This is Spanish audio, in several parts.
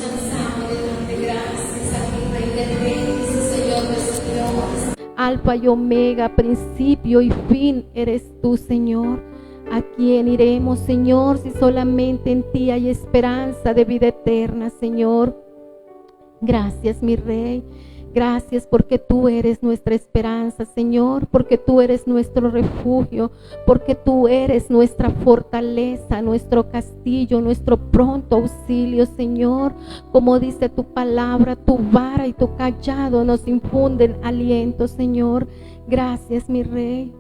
cansamos de darte gracias a ti, Rey de Reyes y Señor de Señores. Alfa y Omega, principio y fin eres tú, Señor. ¿A quién iremos, Señor, si solamente en ti hay esperanza de vida eterna, Señor? Gracias, mi Rey. Gracias porque tú eres nuestra esperanza, Señor, porque tú eres nuestro refugio, porque tú eres nuestra fortaleza, nuestro castillo, nuestro pronto auxilio, Señor. Como dice tu palabra, tu vara y tu cayado nos infunden aliento, Señor. Gracias, mi Rey.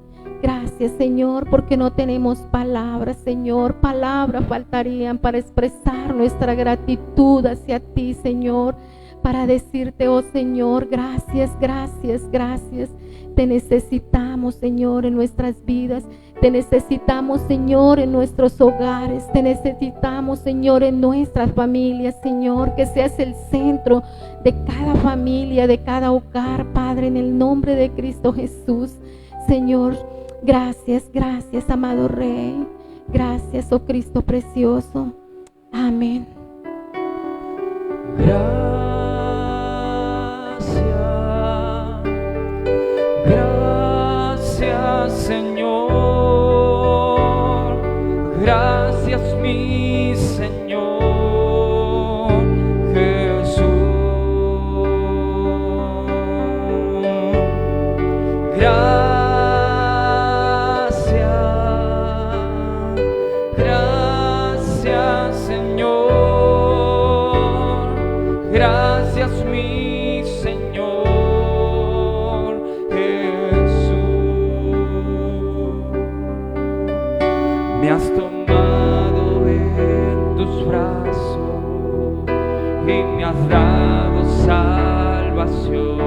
Gracias, Señor, porque no tenemos palabras, Señor. Palabras faltarían para expresar nuestra gratitud hacia ti, Señor. Para decirte, oh Señor, gracias, gracias, gracias. Te necesitamos, Señor, en nuestras vidas. Te necesitamos, Señor, en nuestros hogares. Te necesitamos, Señor, en nuestras familias, Señor. Que seas el centro de cada familia, de cada hogar, Padre, en el nombre de Cristo Jesús. Señor, gracias, gracias, amado Rey. Gracias, oh Cristo precioso. Amén. Gracias, Señor. Gracias, mi Señor Jesús. Gracias, Señor. Gracias, mi Señor Jesús. Me has tomado en tus brazos y me has dado salvación.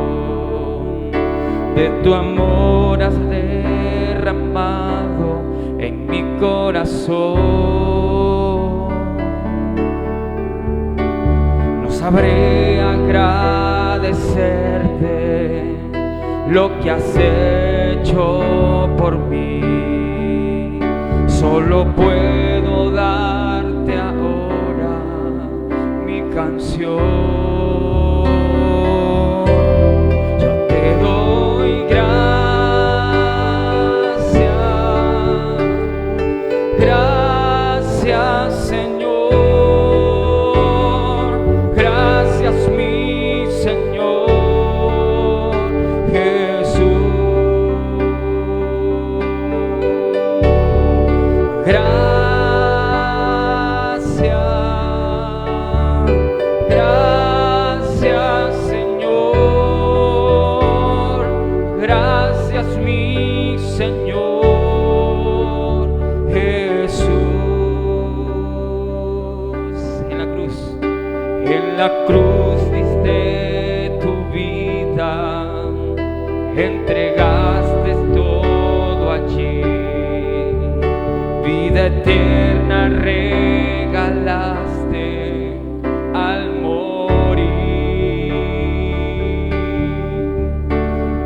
De tu amor has derramado en mi corazón. No sabré agradecerte lo que has hecho por mí. Solo puedo darte ahora mi canción. Yo te doy gracias, gracias, Señor. Gracias, mi Señor Jesús. Gracias, Señor. Gracias, mi Señor Jesús. En la cruz diste tu vida, entregaste todo allí. Vida eterna regalaste al morir.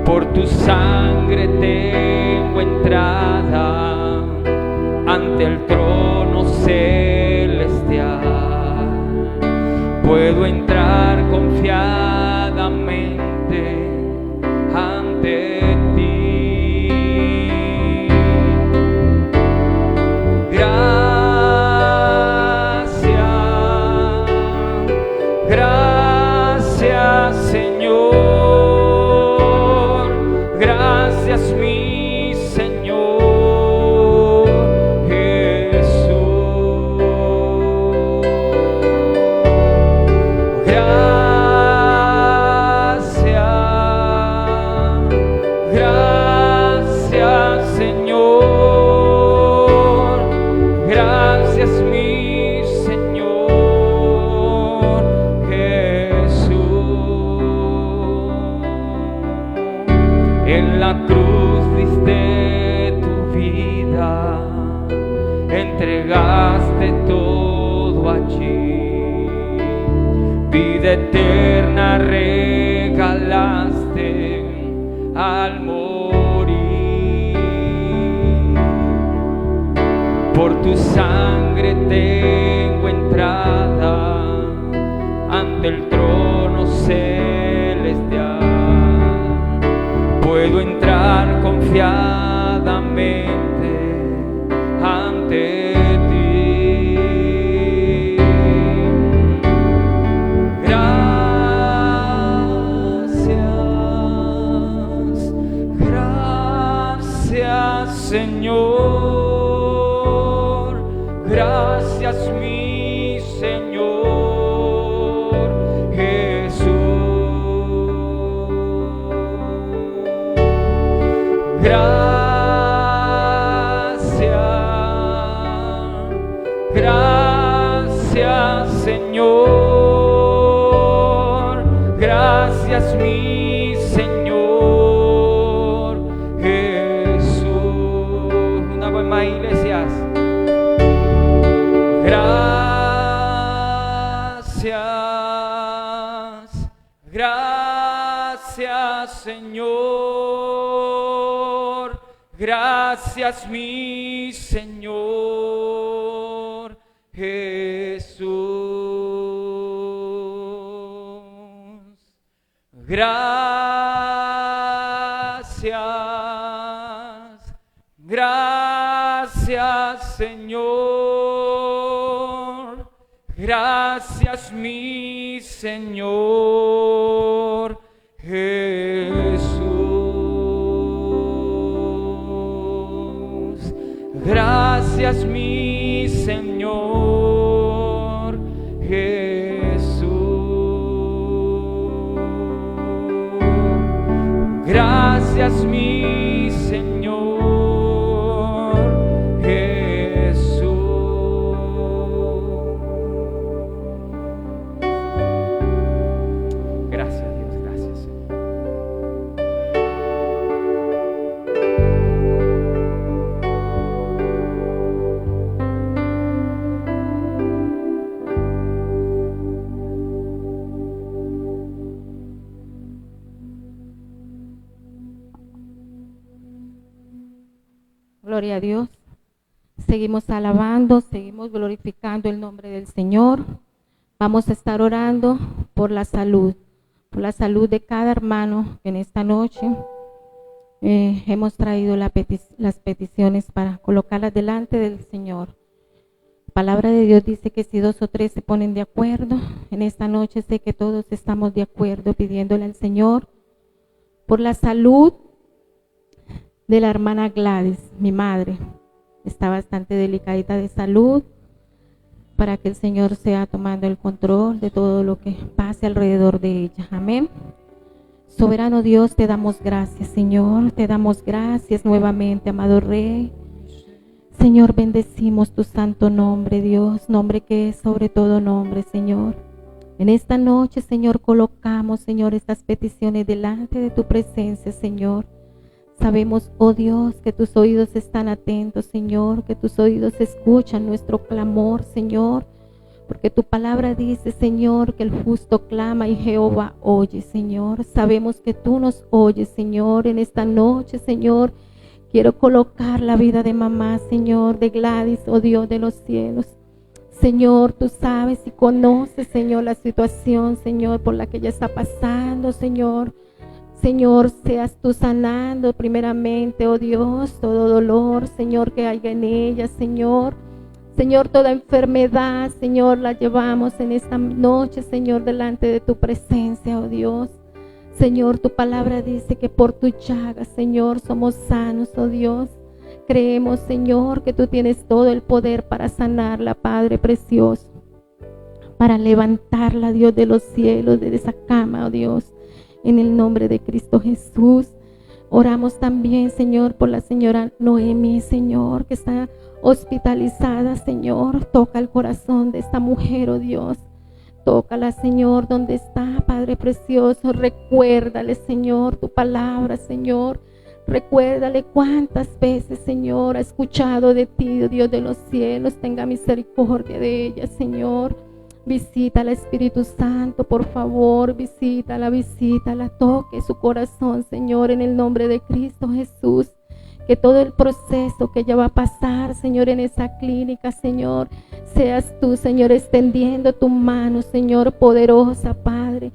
Por tu sangre tengo entrada ante el trono celestial. Puedo entrar confiadamente ante ti. Gracias, gracias, Señor. Gracias, mi Señor Jesús. Gracias, Señor. Gracias, mi Señor Jesús. En la cruz diste tu vida, entregaste todo allí. Vida eterna regalaste al morir. Por tu sangre tengo entrada ante el trono celestial. Puedo entrar confiadamente ante ti. Gracias, gracias Señor, gracias mi Señor Jesús. Gracias Señor, gracias mi Señor Jesús. Una vez más, iglesias. Gracias Señor, gracias mi Señor Jesús. Gracias Señor, gracias mi Señor Jesús. Gracias mi Señor Jesús. Gracias mi Señor Jesús. Gracias Dios, gracias Señor. Gloria a Dios. Seguimos alabando, seguimos glorificando el nombre del Señor. Vamos a estar orando por la salud de cada hermano que en esta noche hemos traído las peticiones para colocarlas delante del Señor. La palabra de Dios dice que si 2 o 3 se ponen de acuerdo, en esta noche sé que todos estamos de acuerdo pidiéndole al Señor por la salud de la hermana Gladys, mi madre. Está bastante delicadita de salud, para que el Señor sea tomando el control de todo lo que pase alrededor de ella. Amén. Soberano Dios, te damos gracias, Señor. Te damos gracias nuevamente, amado Rey. Señor, bendecimos tu santo nombre, Dios, nombre que es sobre todo nombre, Señor. En esta noche, Señor, colocamos, Señor, estas peticiones delante de tu presencia, Señor. Sabemos, oh Dios, que tus oídos están atentos, Señor, que tus oídos escuchan nuestro clamor, Señor, porque tu palabra dice, Señor, que el justo clama y Jehová oye, Señor. Sabemos que tú nos oyes, Señor. En esta noche, Señor, quiero colocar la vida de mamá, Señor, de Gladys, oh Dios de los cielos. Señor, tú sabes y conoces, Señor, la situación, Señor, por la que ella está pasando, Señor. Señor, seas tú sanando primeramente, oh Dios, todo dolor, Señor, que haya en ella, Señor. Señor, toda enfermedad, Señor, la llevamos en esta noche, Señor, delante de tu presencia, oh Dios. Señor, tu palabra dice que por tu llaga, Señor, somos sanos, oh Dios. Creemos, Señor, que tú tienes todo el poder para sanarla, Padre precioso, para levantarla, Dios de los cielos, de esa cama, oh Dios. En el nombre de Cristo Jesús, oramos también, Señor, por la señora Noemi, Señor, que está hospitalizada, Señor. Toca el corazón de esta mujer, oh Dios. Tócala, Señor, donde está, Padre precioso. Recuérdale, Señor, tu palabra, Señor. Recuérdale cuántas veces, Señor, ha escuchado de ti, oh Dios de los cielos. Tenga misericordia de ella, Señor. Visítala, Espíritu Santo, por favor, visítala, toque su corazón, Señor, en el nombre de Cristo Jesús. que todo el proceso que ella va a pasar, Señor, en esa clínica, Señor, seas tú, Señor, extendiendo tu mano, Señor, poderosa, Padre.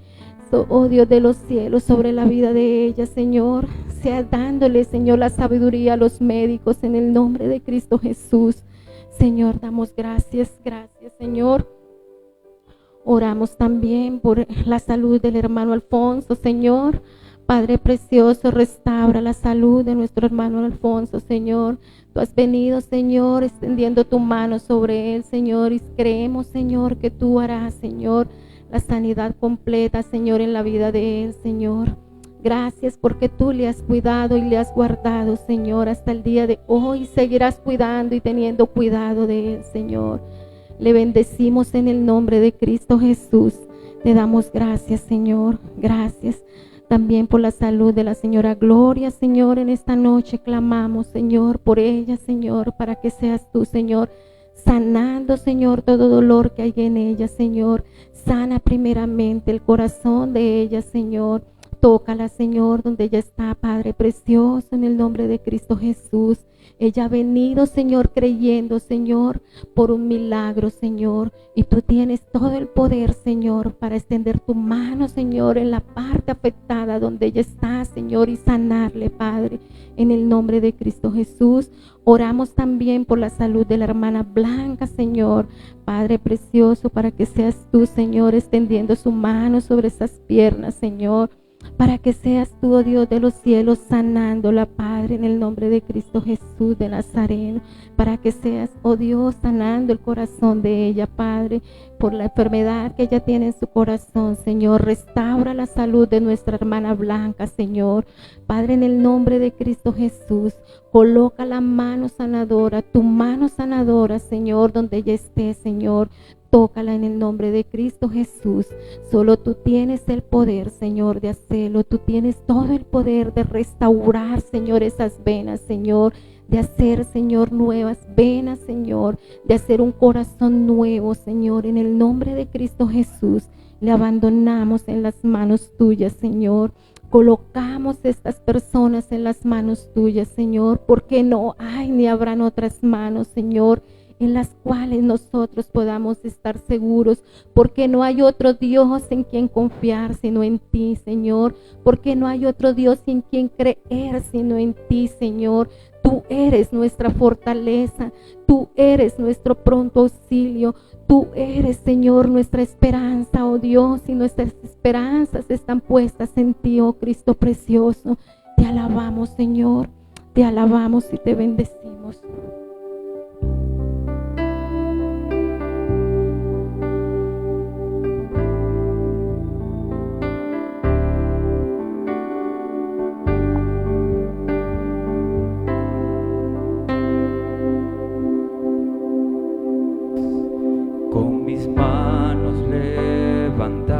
Oh Dios de los cielos, sobre la vida de ella, Señor, sea dándole, Señor, la sabiduría a los médicos en el nombre de Cristo Jesús. Señor, damos gracias, Señor. Oramos también por la salud del hermano Alfonso, Señor. Padre precioso, restaura la salud de nuestro hermano Alfonso, Señor. Tú has venido, Señor, extendiendo tu mano sobre él, Señor, y creemos, Señor, que tú harás, Señor, la sanidad completa, Señor, en la vida de él, Señor. Gracias porque tú le has cuidado y le has guardado, Señor, hasta el día de hoy. Seguirás cuidando y teniendo cuidado de él, Señor. Le bendecimos en el nombre de Cristo Jesús. Te damos gracias, Señor. Gracias también por la salud de la señora Gloria, Señor. En esta noche clamamos, Señor, por ella, Señor, para que seas tú, Señor, sanando, Señor, todo dolor que hay en ella, Señor. Sana primeramente el corazón de ella, Señor. Tócala, Señor, donde ella está, Padre precioso, en el nombre de Cristo Jesús. Ella ha venido, Señor, creyendo, Señor, por un milagro, Señor. Y tú tienes todo el poder, Señor, para extender tu mano, Señor, en la parte afectada donde ella está, Señor, y sanarle, Padre, en el nombre de Cristo Jesús. Oramos también por la salud de la hermana Blanca, Señor, Padre precioso, para que seas tú, Señor, extendiendo su mano sobre esas piernas, Señor, para que seas tú, oh Dios de los cielos, sanándola, Padre, en el nombre de Cristo Jesús de Nazareno, para que seas, oh Dios, sanando el corazón de ella, Padre, por la enfermedad que ella tiene en su corazón, Señor. Restaura la salud de nuestra hermana Blanca, Señor. Padre, en el nombre de Cristo Jesús, coloca la mano sanadora, tu mano sanadora, Señor, donde ella esté, Señor. Tócala en el nombre de Cristo Jesús. Solo tú tienes el poder, Señor, de hacerlo. Tú tienes todo el poder de restaurar, Señor, esas venas, Señor. De hacer, Señor, nuevas venas, Señor. De hacer un corazón nuevo, Señor. En el nombre de Cristo Jesús, le abandonamos en las manos tuyas, Señor. Colocamos estas personas en las manos tuyas, Señor, porque no hay ni habrán otras manos, Señor, en las cuales nosotros podamos estar seguros, porque no hay otro Dios en quien confiar sino en ti, Señor, porque no hay otro Dios en quien creer sino en ti, Señor. Tú eres nuestra fortaleza, tú eres nuestro pronto auxilio, tú eres, Señor, nuestra esperanza, oh Dios, y nuestras esperanzas están puestas en ti, oh Cristo precioso. Te alabamos, Señor, te alabamos y te bendecimos. Con mis manos levantadas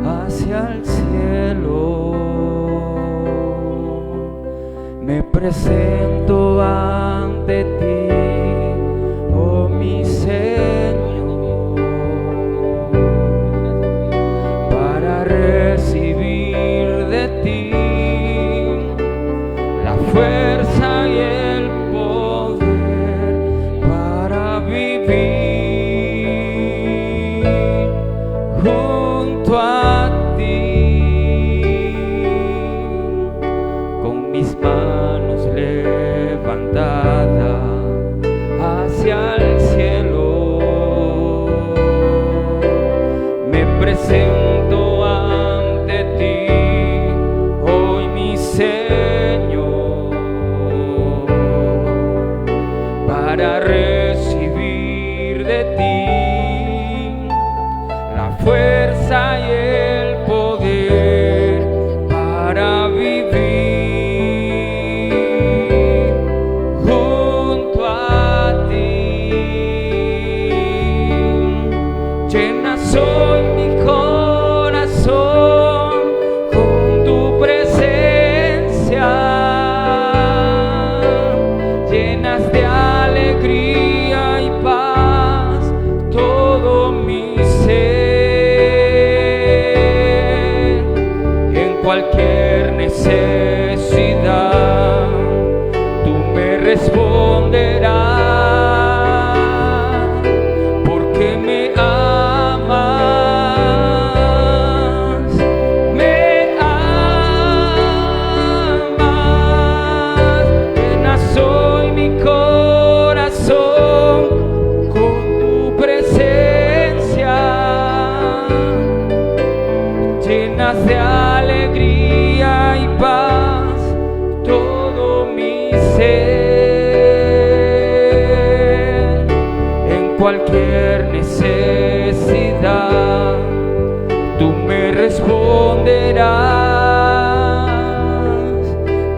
hacia el cielo, me presento ante ti, oh mi Señor, para recibir de ti la fuerza y el poder para vivir junto a ti. Con mis manos levantadas hacia el cielo, me presento ante ti, hoy mi Señor, para recibir de ti la fuerza y el poder para vivir junto a ti. Llena hoy mi corazón con tu presencia, llenas de alegría y paz todo mi ser. En cualquier necesidad responderá, porque me amas, me amas. Llena soy mi corazón con tu presencia, llenas de alegría y paz todo mi ser. En cualquier necesidad tú me responderás,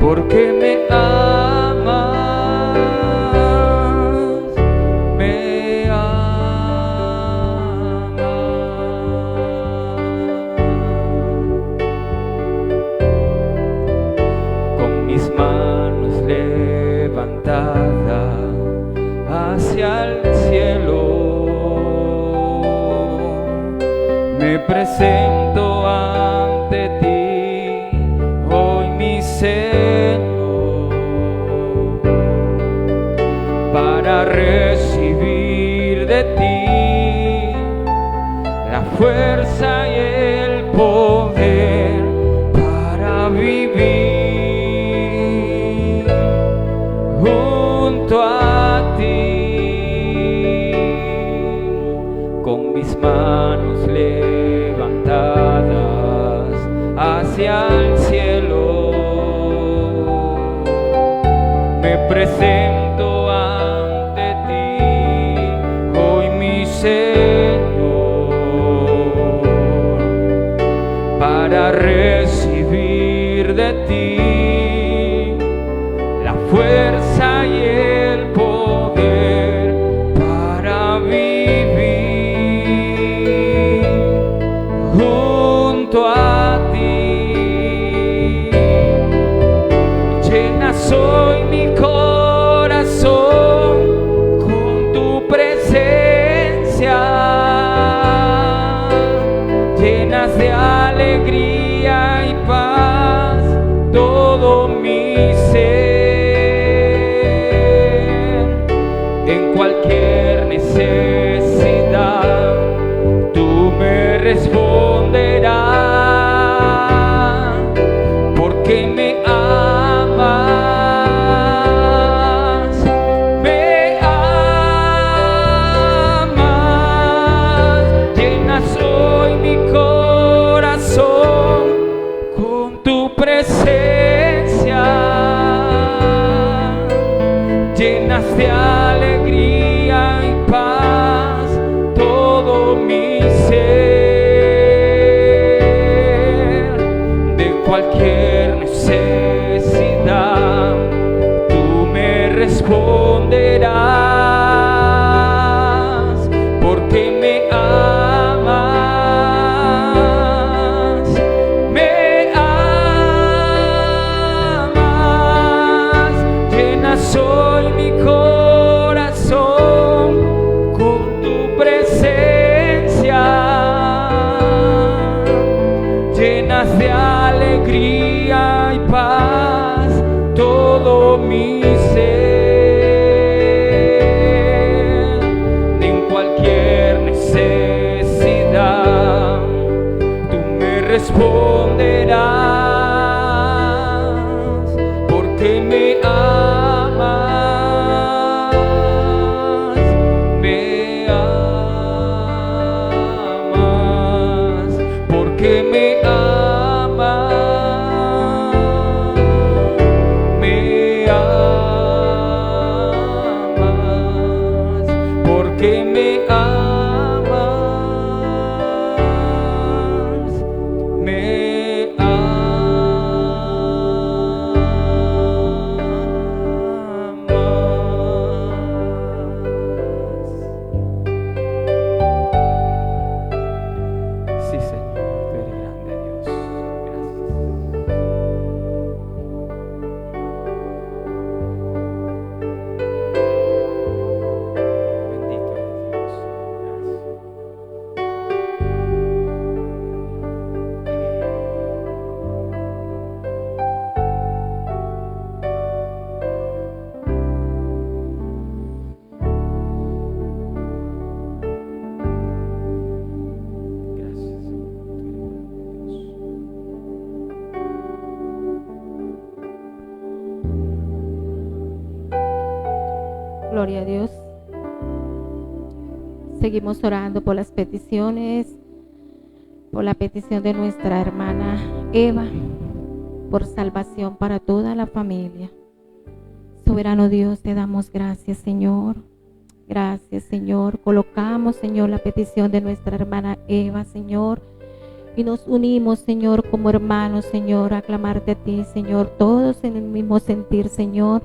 porque me amas, me amas. Con mis manos levantadas hacia el cielo, me presento ante ti, hoy mi Señor, para recibir de ti la fuerza y el poder para vivir junto a ti. Con mis manos levantadas hacia el cielo, me presento ante ti, hoy mi Señor, para recibir de ti la fuerza y el poder para vivir junto a ti. Llena soy mi corazón con tu presencia, llenas de alegría y paz todo mi ser. En cualquier necesidad tú me responderás, porque me amas, me amas. Llena soy mi corazón con tu presencia, llenas de alegría y paz todo mi ser. De cualquier necesidad tú me responderás, porque me amas, me amas. Llena soy mi corazón con tu presencia, llenas de alegría y paz todo mi ser. En cualquier necesidad tú me responderás, porque me amas, me amas, porque me amas, me amas, porque me amas, me amas. Gloria a Dios. Seguimos orando por las peticiones, por la petición de nuestra hermana Eva, por salvación para toda la familia. Soberano Dios, te damos gracias, Señor. Gracias, Señor. Colocamos, Señor, la petición de nuestra hermana Eva, Señor. Y nos unimos, Señor, como hermanos, Señor, a clamarte a ti, Señor. Todos en el mismo sentir, Señor,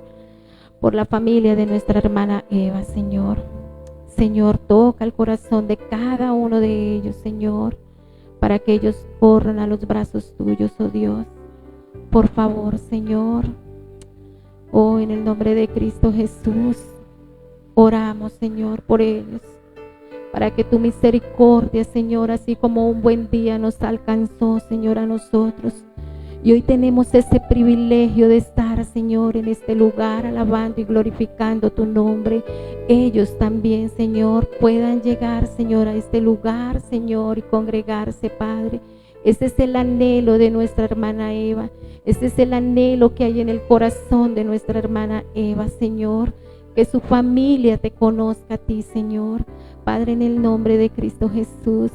por la familia de nuestra hermana Eva, Señor. Señor, toca el corazón de cada uno de ellos, Señor, para que ellos corran a los brazos tuyos, oh Dios. Por favor, Señor, oh, en el nombre de Cristo Jesús, oramos, Señor, por ellos, para que tu misericordia, Señor, así como un buen día nos alcanzó, Señor, a nosotros. Y hoy tenemos ese privilegio de estar, Señor, en este lugar, alabando y glorificando tu nombre. Ellos también, Señor, puedan llegar, Señor, a este lugar, Señor, y congregarse, Padre. Ese es el anhelo de nuestra hermana Eva. Ese es el anhelo que hay en el corazón de nuestra hermana Eva, Señor. Que su familia te conozca a ti, Señor. Padre, en el nombre de Cristo Jesús,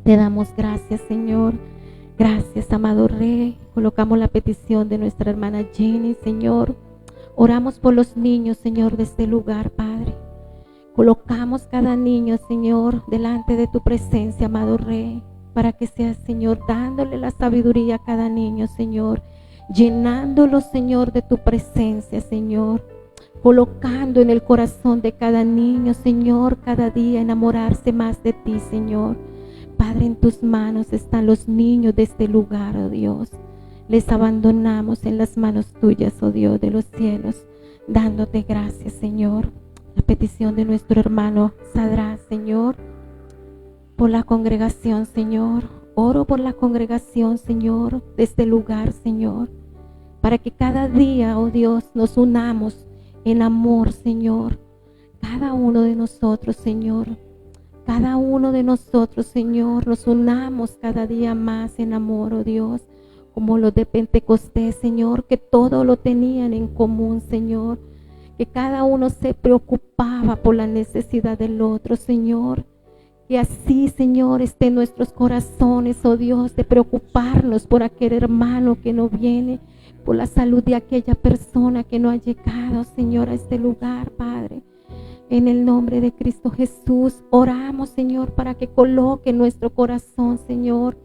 te damos gracias, Señor. Gracias, amado Rey. Colocamos la petición de nuestra hermana Jenny, Señor. Oramos por los niños, Señor, de este lugar, Padre. Colocamos cada niño, Señor, delante de tu presencia, amado Rey, para que seas, Señor, dándole la sabiduría a cada niño, Señor, llenándolo, Señor, de tu presencia, Señor, colocando en el corazón de cada niño, Señor, cada día enamorarse más de ti, Señor. Padre, en tus manos están los niños de este lugar, oh Dios. Les abandonamos en las manos tuyas, oh Dios de los cielos, dándote gracias, Señor. La petición de nuestro hermano Sadrás, Señor, por la congregación, Señor. Oro por la congregación, Señor, de este lugar, Señor, para que cada día, oh Dios, nos unamos en amor, Señor. Cada uno de nosotros, Señor, cada uno de nosotros, Señor, nos unamos cada día más en amor, oh Dios, como los de Pentecostés, Señor, que todo lo tenían en común, Señor, que cada uno se preocupaba por la necesidad del otro, Señor. Que así, Señor, esté en nuestros corazones, oh Dios, de preocuparnos por aquel hermano que no viene, por la salud de aquella persona que no ha llegado, Señor, a este lugar, Padre. En el nombre de Cristo Jesús, oramos, Señor, para que coloque en nuestro corazón, Señor,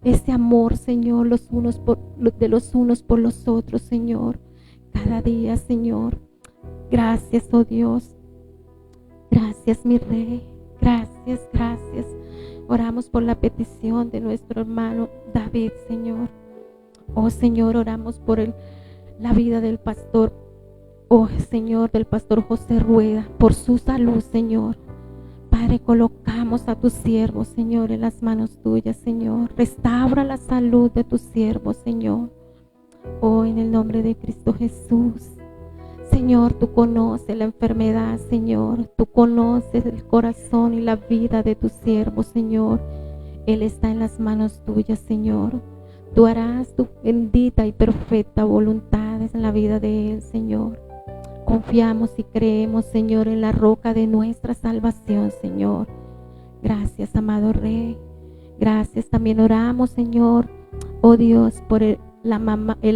ese amor, Señor, de los unos por los otros, Señor, cada día, Señor. Gracias, oh Dios. Gracias, mi Rey. Gracias, gracias. Oramos por la petición de nuestro hermano David, Señor. Oh, Señor, oramos por la vida del pastor, oh, Señor, del pastor José Rueda, por su salud, Señor. Padre, colocamos a tu siervo, Señor, en las manos tuyas, Señor. Restaura la salud de tu siervo, Señor. Oh, en el nombre de Cristo Jesús. Señor, tú conoces la enfermedad, Señor. Tú conoces el corazón y la vida de tu siervo, Señor. Él está en las manos tuyas, Señor. Tú harás tu bendita y perfecta voluntad en la vida de él, Señor. Confiamos y creemos, Señor, en la roca de nuestra salvación, Señor. Gracias, amado Rey. Gracias. También oramos, Señor, oh Dios, por el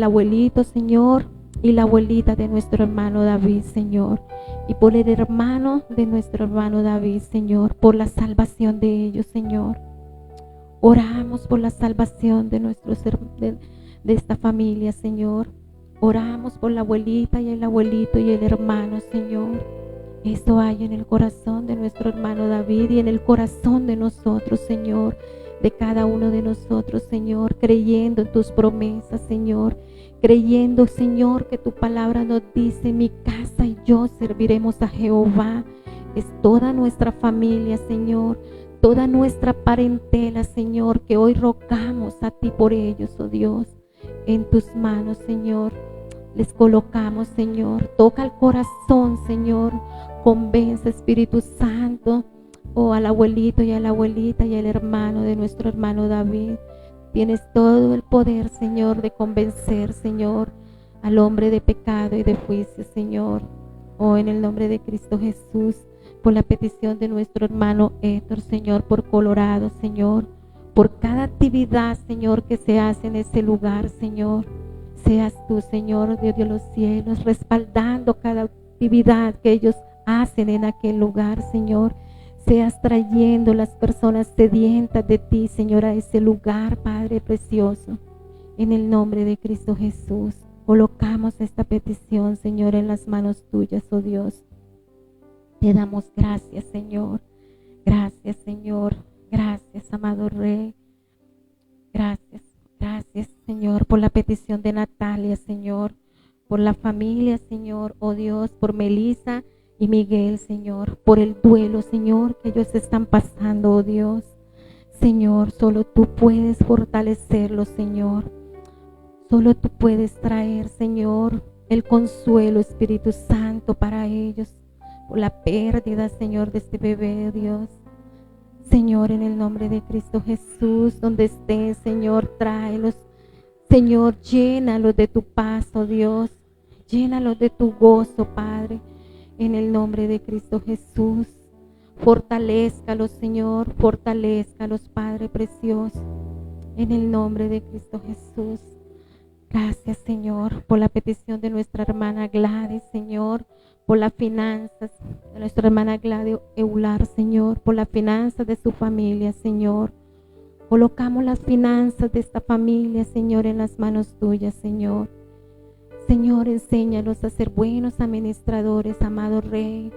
abuelito, Señor, y la abuelita de nuestro hermano David, Señor, y por el hermano de nuestro hermano David, Señor, por la salvación de ellos, Señor. Oramos por la salvación de esta familia, Señor. Oramos por la abuelita y el abuelito y el hermano, Señor. Esto hay en el corazón de nuestro hermano David y en el corazón de nosotros, Señor, de cada uno de nosotros, Señor, creyendo en tus promesas, Señor. Creyendo, Señor, que tu palabra nos dice: mi casa y yo serviremos a Jehová. Es toda nuestra familia, Señor, toda nuestra parentela, Señor, que hoy rogamos a ti por ellos, oh Dios. En tus manos, Señor, les colocamos, Señor. Toca el corazón, Señor. Convence, Espíritu Santo, oh, al abuelito y a la abuelita y al hermano de nuestro hermano David. Tienes todo el poder, Señor, de convencer, Señor, al hombre de pecado y de juicio, Señor. Oh, en el nombre de Cristo Jesús, por la petición de nuestro hermano Héctor, Señor, por Colorado, Señor, por cada actividad, Señor, que se hace en ese lugar, Señor. Seas tú, Señor, Dios de los cielos, respaldando cada actividad que ellos hacen en aquel lugar, Señor. Seas trayendo las personas sedientas de ti, Señor, a ese lugar, Padre precioso. En el nombre de Cristo Jesús, colocamos esta petición, Señor, en las manos tuyas, oh Dios. Te damos gracias, Señor. Gracias, Señor. Gracias, amado Rey. Gracias, gracias, Señor, por la petición de Natalia, Señor. Por la familia, Señor, oh Dios, por Melissa y Miguel, Señor. Por el duelo, Señor, que ellos están pasando, oh Dios. Señor, solo tú puedes fortalecerlos, Señor. Solo tú puedes traer, Señor, el consuelo, Espíritu Santo, para ellos. Por la pérdida, Señor, de este bebé, Dios. Señor, en el nombre de Cristo Jesús, donde estés, Señor, tráelos. Señor, llénalos de tu paz, oh Dios. Llénalos de tu gozo, Padre. En el nombre de Cristo Jesús. Fortalézcalos, Señor. Fortalézcalos, Padre precioso. En el nombre de Cristo Jesús. Gracias, Señor, por la petición de nuestra hermana Gladys, Señor. Por las finanzas de nuestra hermana Gladys Eular, Señor, por las finanzas de su familia, Señor. Colocamos las finanzas de esta familia, Señor, en las manos tuyas, Señor. Señor, enséñanos a ser buenos administradores, amado Rey,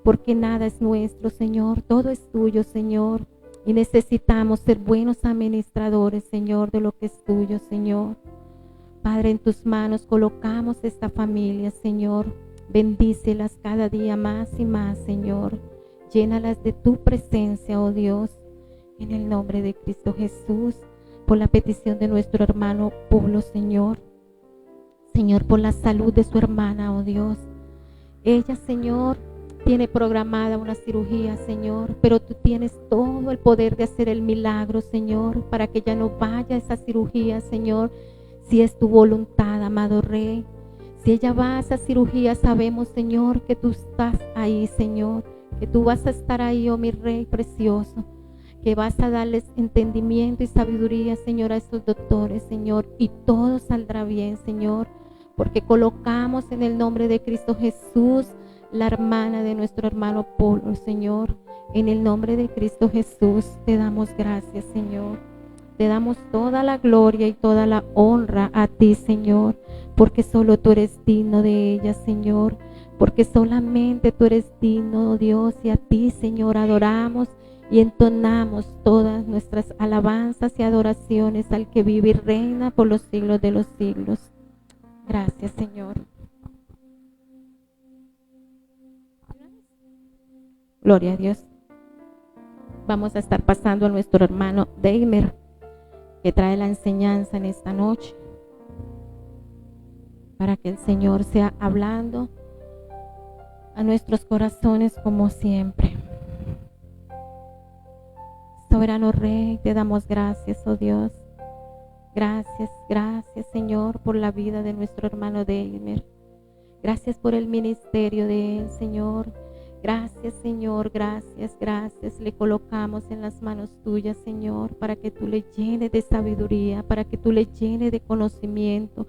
porque nada es nuestro, Señor, todo es tuyo, Señor, y necesitamos ser buenos administradores, Señor, de lo que es tuyo, Señor. Padre, en tus manos colocamos esta familia, Señor. Bendícelas cada día más y más, Señor. Llénalas de tu presencia, oh Dios, en el nombre de Cristo Jesús, por la petición de nuestro hermano Pablo, Señor. Señor, por la salud de su hermana, oh Dios. Ella, Señor, tiene programada una cirugía, Señor, pero tú tienes todo el poder de hacer el milagro, Señor, para que ella no vaya a esa cirugía, Señor, si es tu voluntad, amado Rey. Si ella va a esa cirugía, sabemos, Señor, que tú estás ahí, Señor, que tú vas a estar ahí, oh mi Rey precioso, que vas a darles entendimiento y sabiduría, Señor, a estos doctores, Señor, y todo saldrá bien, Señor, porque colocamos en el nombre de Cristo Jesús la hermana de nuestro hermano Pablo, Señor. En el nombre de Cristo Jesús te damos gracias, Señor. Te damos toda la gloria y toda la honra a ti, Señor, porque solo tú eres digno de ella, Señor, porque solamente tú eres digno, Dios, y a ti, Señor, adoramos y entonamos todas nuestras alabanzas y adoraciones al que vive y reina por los siglos de los siglos. Gracias, Señor. Gloria a Dios. Vamos a estar pasando a nuestro hermano Deimer, que trae la enseñanza en esta noche, para que el Señor sea hablando a nuestros corazones como siempre. Soberano Rey, te damos gracias, oh Dios. Gracias, gracias, Señor, por la vida de nuestro hermano Deimer. Gracias por el ministerio de él, Señor. Gracias, Señor, gracias, gracias. Le colocamos en las manos tuyas, Señor, para que tú le llenes de sabiduría, para que tú le llenes de conocimiento.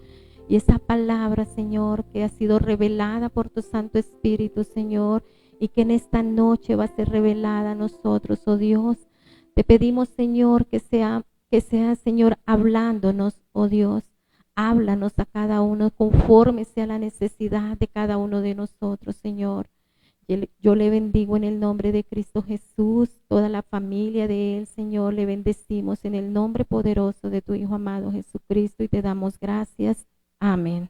Y esa palabra, Señor, que ha sido revelada por tu Santo Espíritu, Señor, y que en esta noche va a ser revelada a nosotros, oh Dios. Te pedimos, Señor, que sea, Señor, hablándonos, oh Dios. Háblanos a cada uno conforme sea la necesidad de cada uno de nosotros, Señor. Yo le bendigo en el nombre de Cristo Jesús, toda la familia de él, Señor, le bendecimos en el nombre poderoso de tu Hijo amado Jesucristo y te damos gracias. Amén.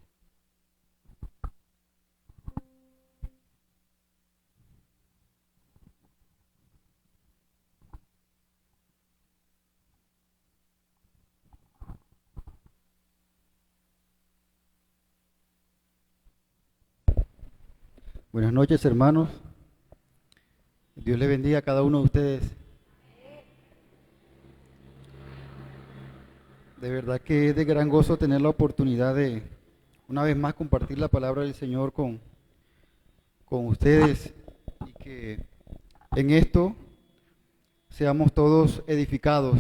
Buenas noches, hermanos. Dios les bendiga a cada uno de ustedes. De verdad que es de gran gozo tener la oportunidad de una vez más compartir la palabra del Señor con con ustedes y que en esto seamos todos edificados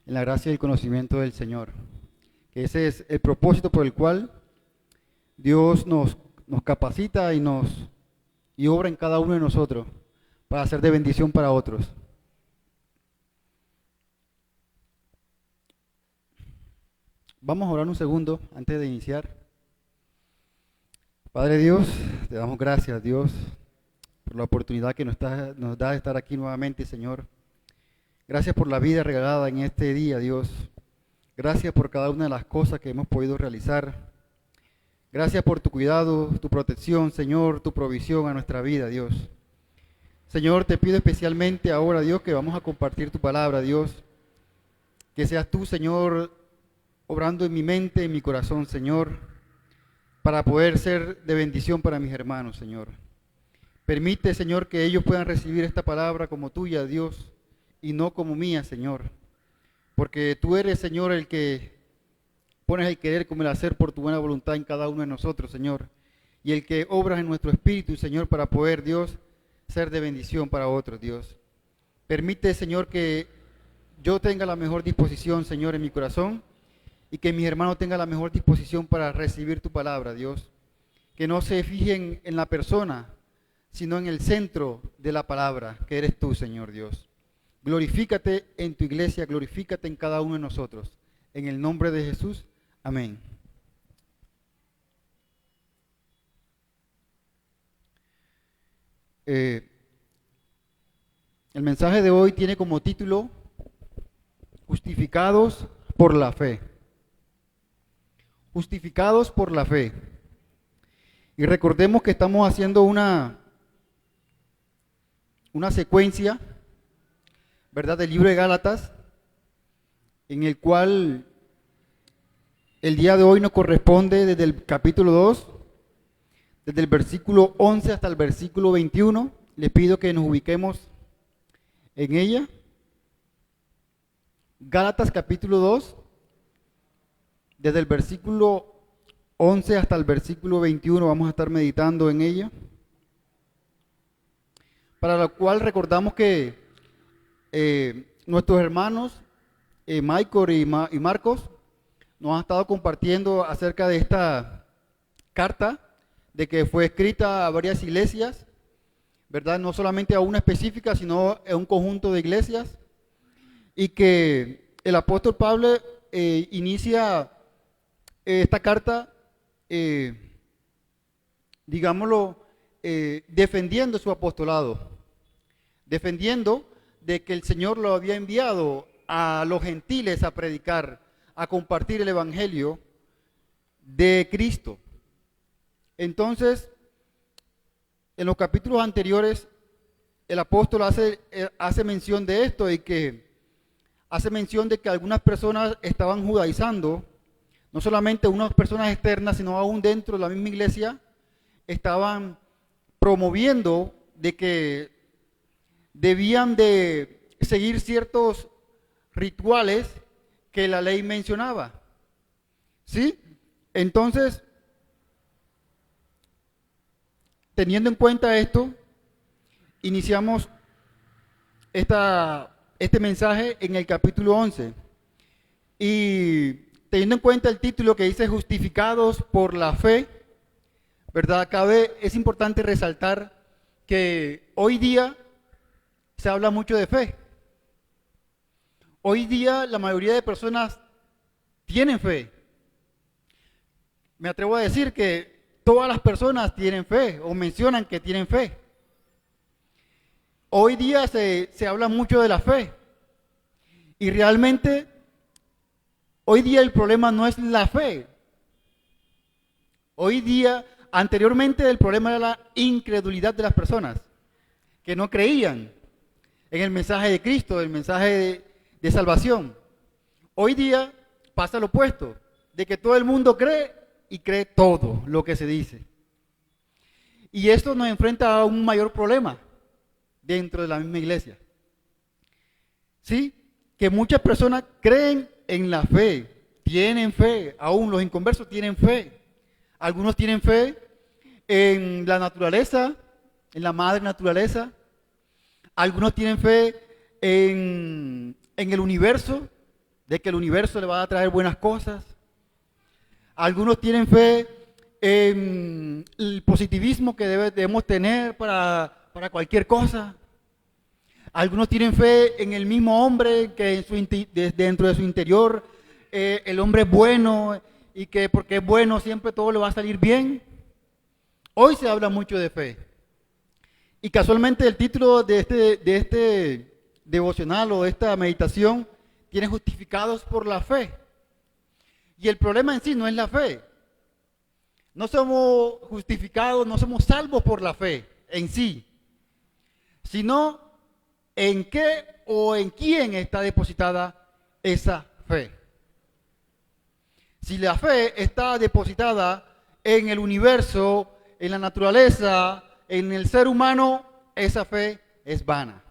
en la gracia y el conocimiento del Señor. Que ese es el propósito por el cual Dios nos capacita y obra en cada uno de nosotros para ser de bendición para otros. Vamos a orar un segundo antes de iniciar. Padre Dios, te damos gracias, Dios, por la oportunidad que nos da de estar aquí nuevamente, Señor. Gracias por la vida regalada en este día, Dios. Gracias por cada una de las cosas que hemos podido realizar. Gracias por tu cuidado, tu protección, Señor, tu provisión a nuestra vida, Dios. Señor, te pido especialmente ahora, Dios, que vamos a compartir tu palabra, Dios. Que seas tú, Señor, obrando en mi mente, en mi corazón, Señor, para poder ser de bendición para mis hermanos, Señor. Permite, Señor, que ellos puedan recibir esta palabra como tuya, Dios, y no como mía, Señor. Porque tú eres, Señor, el que pones el querer como el hacer por tu buena voluntad en cada uno de nosotros, Señor. Y el que obras en nuestro espíritu, Señor, para poder, Dios, ser de bendición para otros, Dios. Permite, Señor, que yo tenga la mejor disposición, Señor, en mi corazón, y que mis hermanos tengan la mejor disposición para recibir tu palabra, Dios. Que no se fijen en la persona, sino en el centro de la palabra, que eres tú, Señor Dios. Glorifícate en tu iglesia, glorifícate en cada uno de nosotros. En el nombre de Jesús, amén. El mensaje de hoy tiene como título Justificados por la fe. Justificados por la fe. Y recordemos que estamos haciendo una secuencia, ¿verdad?, del libro de Gálatas, en el cual el día de hoy nos corresponde desde el capítulo 2, desde el versículo 11 hasta el versículo 21. Les pido que nos ubiquemos en ella. Gálatas capítulo 2, desde el versículo 11 hasta el versículo 21 vamos a estar meditando en ella. Para lo cual recordamos que nuestros hermanos Michael y Marcos nos han estado compartiendo acerca de esta carta, de que fue escrita a varias iglesias, ¿verdad? No solamente a una específica, sino a un conjunto de iglesias, y que el apóstol Pablo inicia esta carta, defendiendo su apostolado, defendiendo de que el Señor lo había enviado a los gentiles a predicar, a compartir el evangelio de Cristo. Entonces, en los capítulos anteriores, el apóstol hace mención de esto y que hace mención de que algunas personas estaban judaizando, no solamente unas personas externas, sino aún dentro de la misma iglesia, estaban promoviendo de que debían de seguir ciertos rituales que la ley mencionaba. ¿Sí? Entonces, teniendo en cuenta esto, iniciamos este mensaje en el capítulo 11. Y teniendo en cuenta el título que dice Justificados por la fe, ¿verdad? Es importante resaltar que hoy día se habla mucho de fe. Hoy día la mayoría de personas tienen fe. Me atrevo a decir que todas las personas tienen fe o mencionan que tienen fe. Hoy día se habla mucho de la fe. Y realmente, hoy día el problema no es la fe. Hoy día, anteriormente el problema era la incredulidad de las personas, que no creían en el mensaje de Cristo, el mensaje de salvación. Hoy día pasa lo opuesto, de que todo el mundo cree y cree todo lo que se dice. Y esto nos enfrenta a un mayor problema dentro de la misma iglesia. ¿Sí? Que muchas personas creen en la fe, tienen fe, aún los inconversos tienen fe. Algunos tienen fe en la naturaleza, en la madre naturaleza. Algunos tienen fe en el universo, de que el universo le va a traer buenas cosas. Algunos tienen fe en el positivismo que debemos tener para cualquier cosa. Algunos tienen fe en el mismo hombre que dentro de su interior el hombre es bueno y que porque es bueno siempre todo le va a salir bien. Hoy se habla mucho de fe. Y casualmente el título de este devocional o de esta meditación tiene justificados por la fe. Y el problema en sí no es la fe. No somos justificados, no somos salvos por la fe en sí, sino en qué o en quién está depositada esa fe. Si la fe está depositada en el universo, en la naturaleza, en el ser humano, esa fe es vana.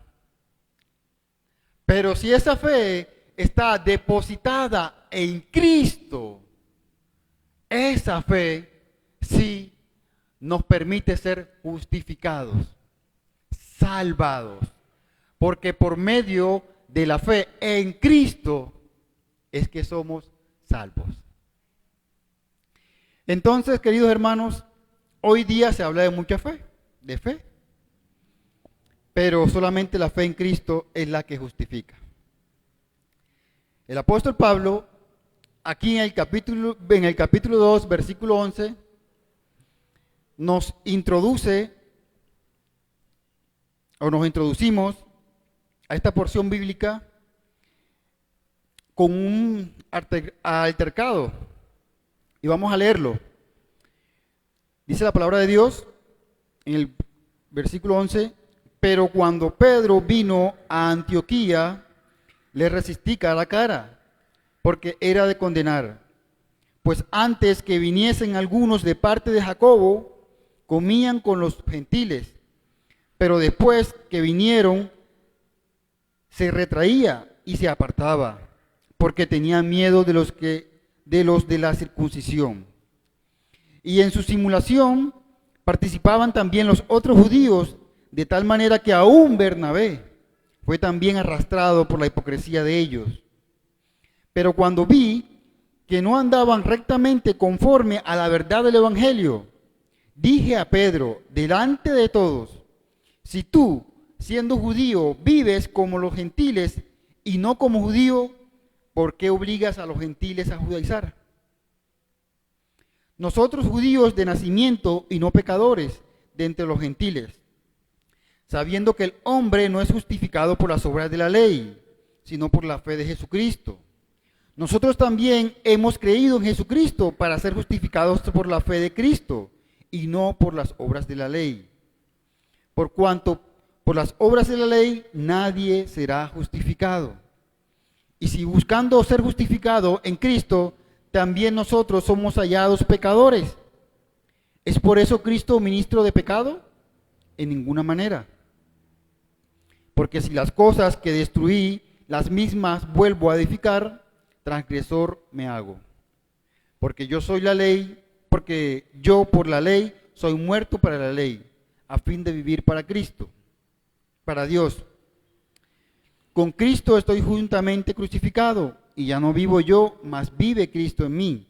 Pero si esa fe está depositada en Cristo, esa fe sí nos permite ser justificados, salvados, porque por medio de la fe en Cristo es que somos salvos. Entonces, queridos hermanos, hoy día se habla de mucha fe, pero solamente la fe en Cristo es la que justifica. El apóstol Pablo, aquí en el capítulo 2, versículo 11, nos introducimos a esta porción bíblica con un altercado. Y vamos a leerlo. Dice la palabra de Dios en el versículo 11, pero cuando Pedro vino a Antioquía, le resistí cara a cara, porque era de condenar. Pues antes que viniesen algunos de parte de Jacobo, comían con los gentiles, pero después que vinieron, se retraía y se apartaba, porque tenía miedo de los de la circuncisión. Y en su simulación participaban también los otros judíos, de tal manera que aún Bernabé fue también arrastrado por la hipocresía de ellos. Pero cuando vi que no andaban rectamente conforme a la verdad del Evangelio, dije a Pedro, delante de todos, si tú, siendo judío, vives como los gentiles y no como judío, ¿por qué obligas a los gentiles a judaizar? Nosotros judíos de nacimiento y no pecadores de entre los gentiles, sabiendo que el hombre no es justificado por las obras de la ley, sino por la fe de Jesucristo. Nosotros también hemos creído en Jesucristo para ser justificados por la fe de Cristo y no por las obras de la ley. Por cuanto por las obras de la ley nadie será justificado. Y si buscando ser justificado en Cristo, también nosotros somos hallados pecadores. ¿Es por eso Cristo ministro de pecado? En ninguna manera. Porque si las cosas que destruí, las mismas vuelvo a edificar, transgresor me hago. Porque yo soy la ley, porque yo por la ley soy muerto para la ley, a fin de vivir para Cristo, para Dios. Con Cristo estoy juntamente crucificado, y ya no vivo yo, mas vive Cristo en mí.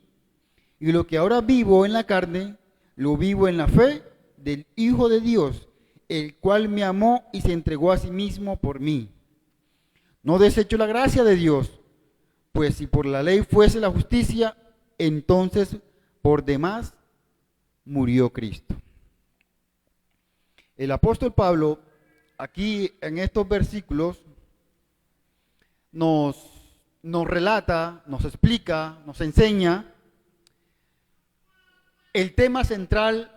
Y lo que ahora vivo en la carne, lo vivo en la fe del Hijo de Dios, el cual me amó y se entregó a sí mismo por mí. No desecho la gracia de Dios, pues si por la ley fuese la justicia, entonces por demás murió Cristo. El apóstol Pablo, aquí en estos versículos, nos relata, nos explica, nos enseña el tema central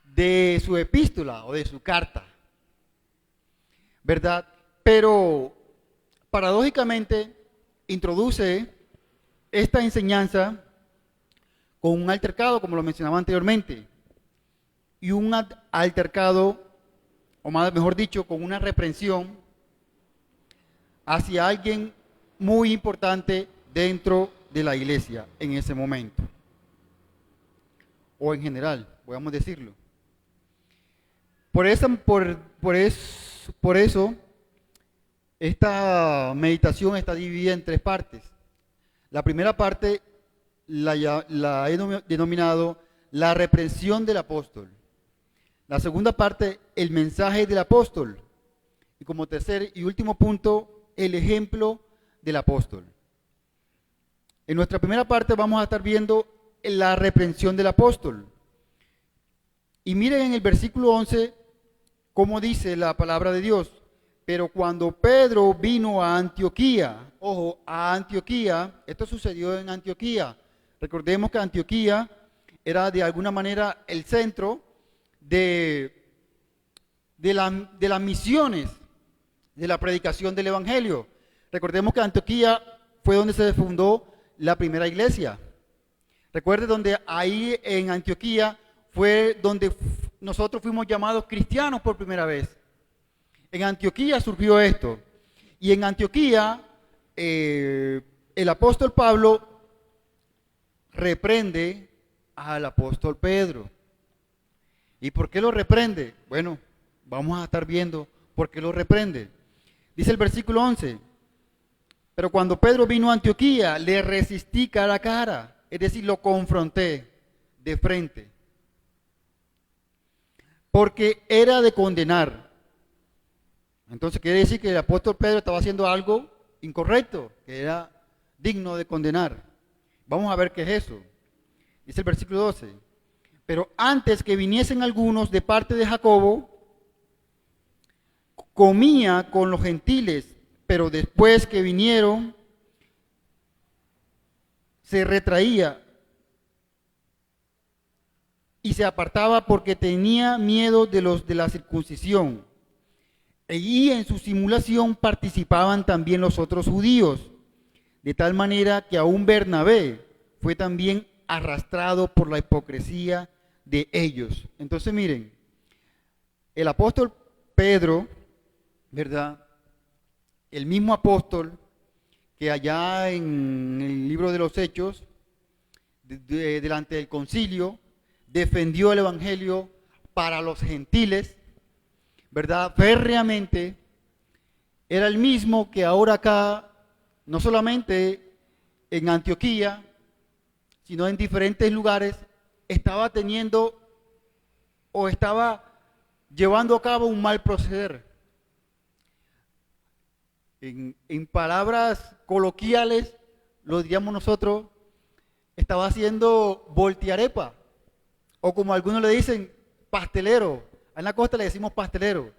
de su epístola o de su carta, ¿verdad? Pero paradójicamente introduce esta enseñanza con un altercado, como lo mencionaba anteriormente, y un altercado, o mejor dicho, con una reprensión hacia alguien muy importante dentro de la iglesia en ese momento. o en general, podemos decirlo. Por eso, esta meditación está dividida en 3 partes. La primera parte la he denominado la reprensión del apóstol. La segunda parte, el mensaje del apóstol. Y como tercer y último punto, el ejemplo del apóstol. En nuestra primera parte vamos a estar viendo la reprensión del apóstol. Y miren en el versículo 11 cómo dice la palabra de Dios. Pero cuando Pedro vino a Antioquía, ojo, a Antioquía, esto sucedió en Antioquía. Recordemos que Antioquía era de alguna manera el centro de las misiones, de la predicación del Evangelio. Recordemos que Antioquía fue donde se fundó la primera iglesia. Recuerde donde ahí en Antioquía fue donde nosotros fuimos llamados cristianos por primera vez. En Antioquía surgió esto. Y en Antioquía el apóstol Pablo reprende al apóstol Pedro. ¿Y por qué lo reprende? Bueno, vamos a estar viendo por qué lo reprende. Dice el versículo 11. Pero cuando Pedro vino a Antioquía, le resistí cara a cara. Es decir, lo confronté de frente. Porque era de condenar. Entonces quiere decir que el apóstol Pedro estaba haciendo algo incorrecto, que era digno de condenar. Vamos a ver qué es eso. Dice el versículo 12. Pero antes que viniesen algunos de parte de Jacobo, comía con los gentiles, pero después que vinieron, se retraía y se apartaba porque tenía miedo de los de la circuncisión. Y en su simulación participaban también los otros judíos, de tal manera que aún Bernabé fue también arrastrado por la hipocresía de ellos. Entonces miren, el apóstol Pedro, ¿verdad? El mismo apóstol que allá en el libro de los Hechos, delante del concilio, defendió el evangelio para los gentiles, ¿verdad? Férreamente, era el mismo que ahora acá, no solamente en Antioquía, sino en diferentes lugares, estaba teniendo o estaba llevando a cabo un mal proceder. En palabras coloquiales, lo diríamos nosotros, estaba haciendo voltearepa, o como algunos le dicen, pastelero. En la costa le decimos pastelero.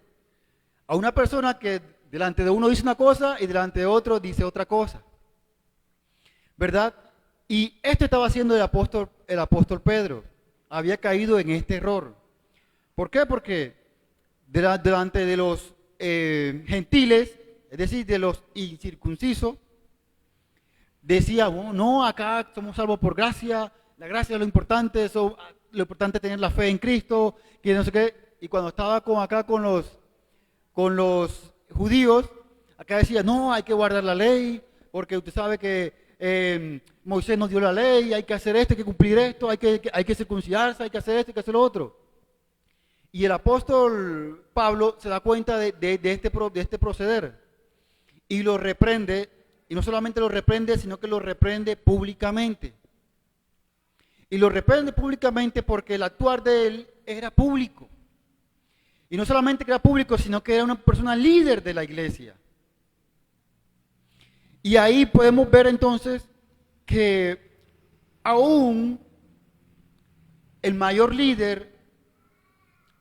A una persona que delante de uno dice una cosa y delante de otro dice otra cosa. ¿Verdad? Y esto estaba haciendo el apóstol Pedro. Había caído en este error. ¿Por qué? Porque delante de los gentiles, es decir, de los incircuncisos, decía, bueno, no, acá somos salvos por gracia, la gracia es lo importante es tener la fe en Cristo, que no sé qué. Y cuando estaba acá con los judíos, acá decía, no, hay que guardar la ley, porque usted sabe que Moisés nos dio la ley, hay que hacer esto, hay que cumplir esto, hay que circuncidarse, hay que hacer esto, hay que hacer lo otro. Y el apóstol Pablo se da cuenta de este proceder y lo reprende, y no solamente lo reprende, sino que lo reprende públicamente. Y lo reprende públicamente porque el actuar de él era público. Y no solamente que era público, sino que era una persona líder de la iglesia. Y ahí podemos ver entonces que aún el mayor líder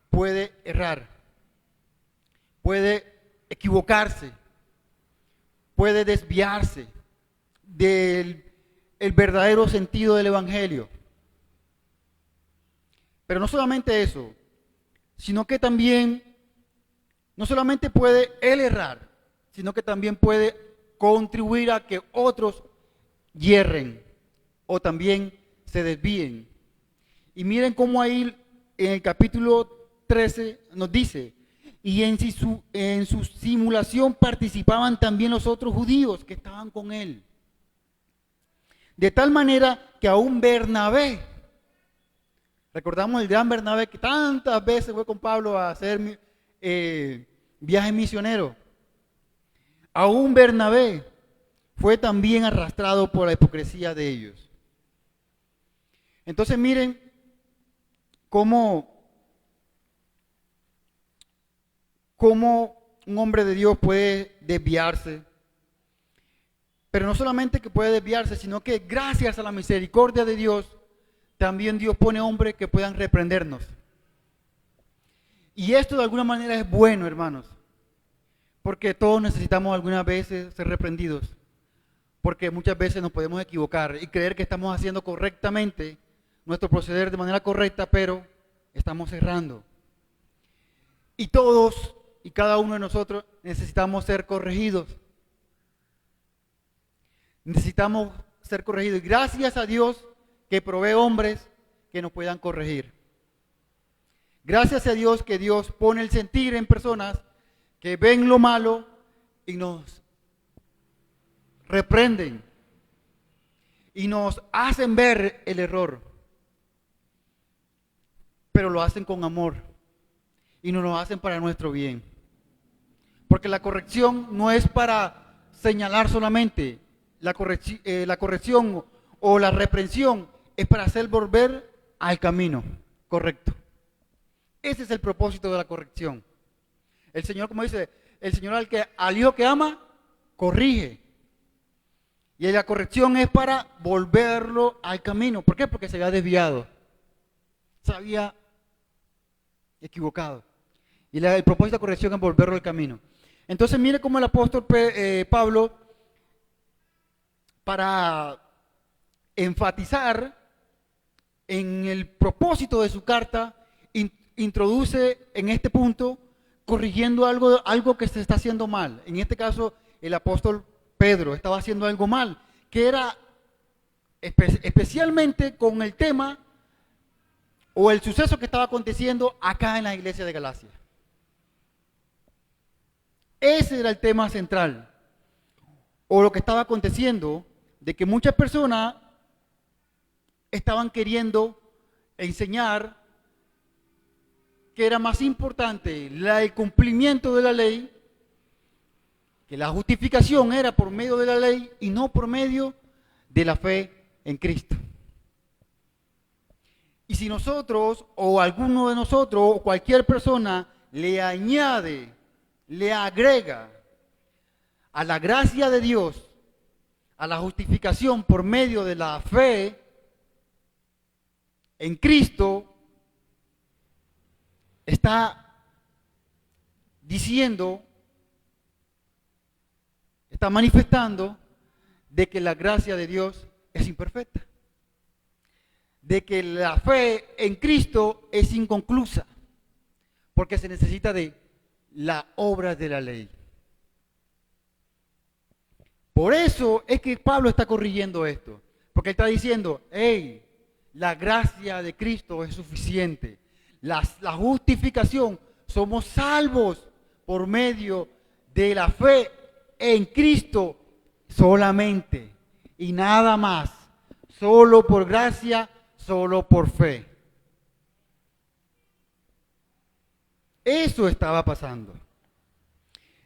puede errar, puede equivocarse, puede desviarse del verdadero sentido del evangelio. Pero no solamente eso, sino que también, no solamente puede él errar, sino que también puede contribuir a que otros yerren o también se desvíen. Y miren cómo ahí en el capítulo 13 nos dice, y en su simulación participaban también los otros judíos que estaban con él. De tal manera que aún Bernabé, Recordamos el gran Bernabé que tantas veces fue con Pablo a hacer viaje misionero. Aún Bernabé fue también arrastrado por la hipocresía de ellos. Entonces miren cómo un hombre de Dios puede desviarse. Pero no solamente que puede desviarse, sino que gracias a la misericordia de Dios, también Dios pone hombres que puedan reprendernos. Y esto de alguna manera es bueno, hermanos, porque todos necesitamos algunas veces ser reprendidos, porque muchas veces nos podemos equivocar y creer que estamos haciendo correctamente nuestro proceder de manera correcta, pero estamos errando. Y todos y cada uno de nosotros necesitamos ser corregidos. Necesitamos ser corregidos. Y gracias a Dios que provee hombres que nos puedan corregir. Gracias a Dios que Dios pone el sentir en personas que ven lo malo y nos reprenden y nos hacen ver el error, pero lo hacen con amor y nos lo hacen para nuestro bien. Porque la corrección no es para señalar solamente, la corrección o la reprensión es para hacer volver al camino correcto. Ese es el propósito de la corrección. El Señor, como dice, el Señor al hijo que ama, corrige. Y la corrección es para volverlo al camino. ¿Por qué? Porque se había desviado. Se había equivocado. Y el propósito de la corrección es volverlo al camino. Entonces mire cómo el apóstol Pablo, para enfatizar en el propósito de su carta, introduce en este punto corrigiendo algo que se está haciendo mal. En este caso, el apóstol Pedro estaba haciendo algo mal, que era especialmente con el tema o el suceso que estaba aconteciendo acá en la iglesia de Galacia. Ese era el tema central, o lo que estaba aconteciendo, de que muchas personas estaban queriendo enseñar que era más importante el cumplimiento de la ley, que la justificación era por medio de la ley y no por medio de la fe en Cristo. Y si nosotros o alguno de nosotros o cualquier persona le añade, le agrega a la gracia de Dios, a la justificación por medio de la fe en Cristo, está diciendo, está manifestando de que la gracia de Dios es imperfecta, de que la fe en Cristo es inconclusa, porque se necesita de la obra de la ley. Por eso es que Pablo está corrigiendo esto, porque él está diciendo, hey, la gracia de Cristo es suficiente. La justificación, somos salvos por medio de la fe en Cristo solamente y nada más, solo por gracia, solo por fe. Eso estaba pasando.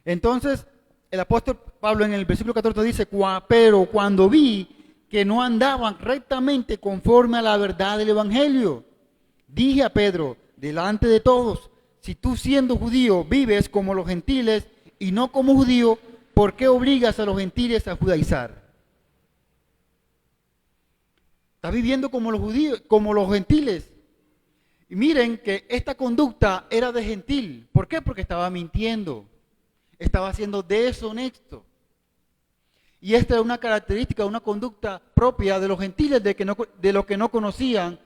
Entonces, el apóstol Pablo en el versículo 14 dice, pero cuando vi que no andaban rectamente conforme a la verdad del Evangelio, dije a Pedro, delante de todos, si tú siendo judío vives como los gentiles y no como judío, ¿por qué obligas a los gentiles a judaizar? Estás viviendo como los judíos, como los gentiles. Y miren que esta conducta era de gentil. ¿Por qué? Porque estaba mintiendo. Estaba siendo deshonesto. Y esta era una característica, una conducta propia de los gentiles, de los que no conocían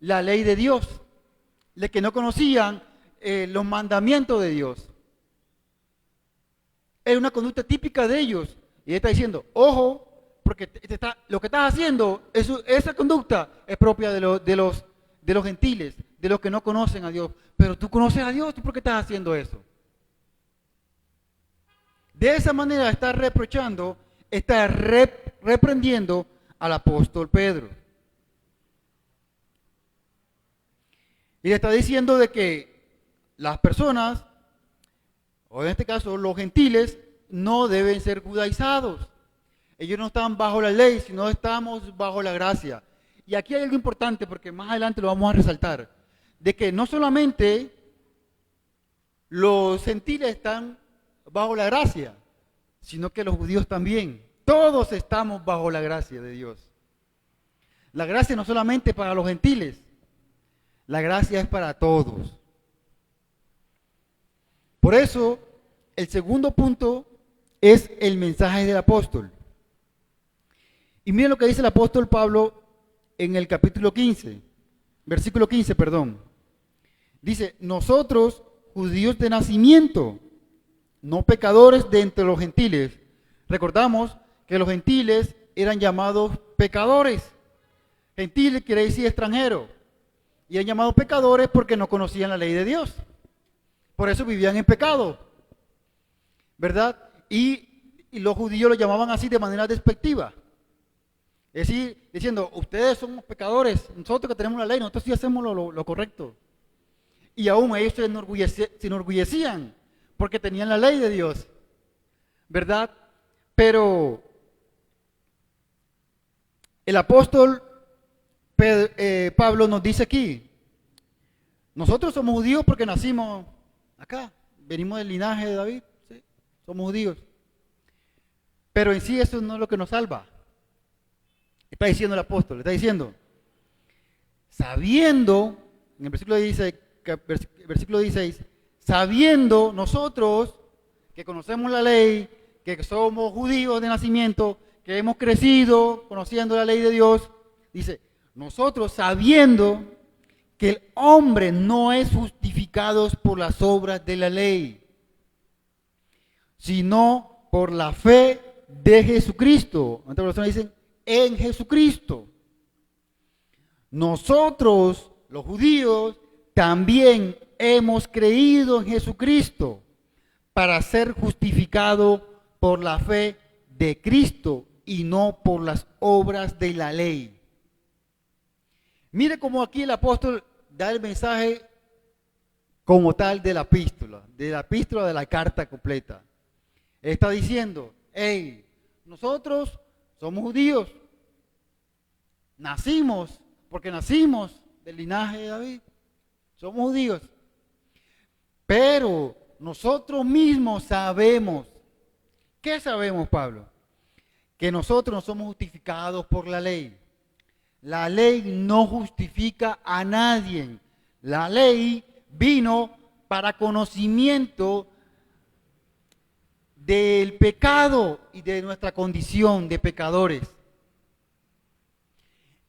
la ley de Dios, de que no conocían los mandamientos de Dios. Era una conducta típica de ellos. Y él está diciendo, ojo, porque lo que estás haciendo, esa conducta es propia de los gentiles, de los que no conocen a Dios. Pero tú conoces a Dios, ¿tú por qué estás haciendo eso? De esa manera está reprochando, está reprendiendo al apóstol Pedro. Y le está diciendo de que las personas, o en este caso los gentiles, no deben ser judaizados. Ellos no están bajo la ley, sino estamos bajo la gracia. Y aquí hay algo importante, porque más adelante lo vamos a resaltar, de que no solamente los gentiles están bajo la gracia, sino que los judíos también. Todos estamos bajo la gracia de Dios. La gracia no solamente para los gentiles, la gracia es para todos. Por eso, el segundo punto es el mensaje del apóstol. Y miren lo que dice el apóstol Pablo en el capítulo 15, versículo 15, perdón. Dice, nosotros, judíos de nacimiento, no pecadores de entre los gentiles. Recordamos que los gentiles eran llamados pecadores. Gentiles quiere decir extranjero. Y eran llamados pecadores porque no conocían la ley de Dios. Por eso vivían en pecado. ¿Verdad? Y los judíos lo llamaban así de manera despectiva. Es decir, diciendo, ustedes somos pecadores, nosotros que tenemos la ley, nosotros sí hacemos lo correcto. Y aún ellos se enorgullecían porque tenían la ley de Dios, ¿verdad? Pero el apóstol Pablo nos dice aquí, nosotros somos judíos porque nacimos acá, venimos del linaje de David, ¿sí? Somos judíos. Pero en sí eso no es lo que nos salva. Está diciendo el apóstol, está diciendo, sabiendo, en el versículo 16, sabiendo nosotros que conocemos la ley, que somos judíos de nacimiento, que hemos crecido conociendo la ley de Dios, dice, nosotros sabiendo que el hombre no es justificado por las obras de la ley, sino por la fe de Jesucristo. Otras personas dicen, en Jesucristo. Nosotros, los judíos, también hemos creído en Jesucristo para ser justificado por la fe de Cristo y no por las obras de la ley. Mire cómo aquí el apóstol da el mensaje como tal de la epístola de la carta completa. Él está diciendo, hey, nosotros somos judíos, porque nacimos del linaje de David, somos judíos, pero nosotros mismos sabemos, ¿qué sabemos, Pablo? Que nosotros no somos justificados por la ley. La ley no justifica a nadie. La ley vino para conocimiento del pecado y de nuestra condición de pecadores.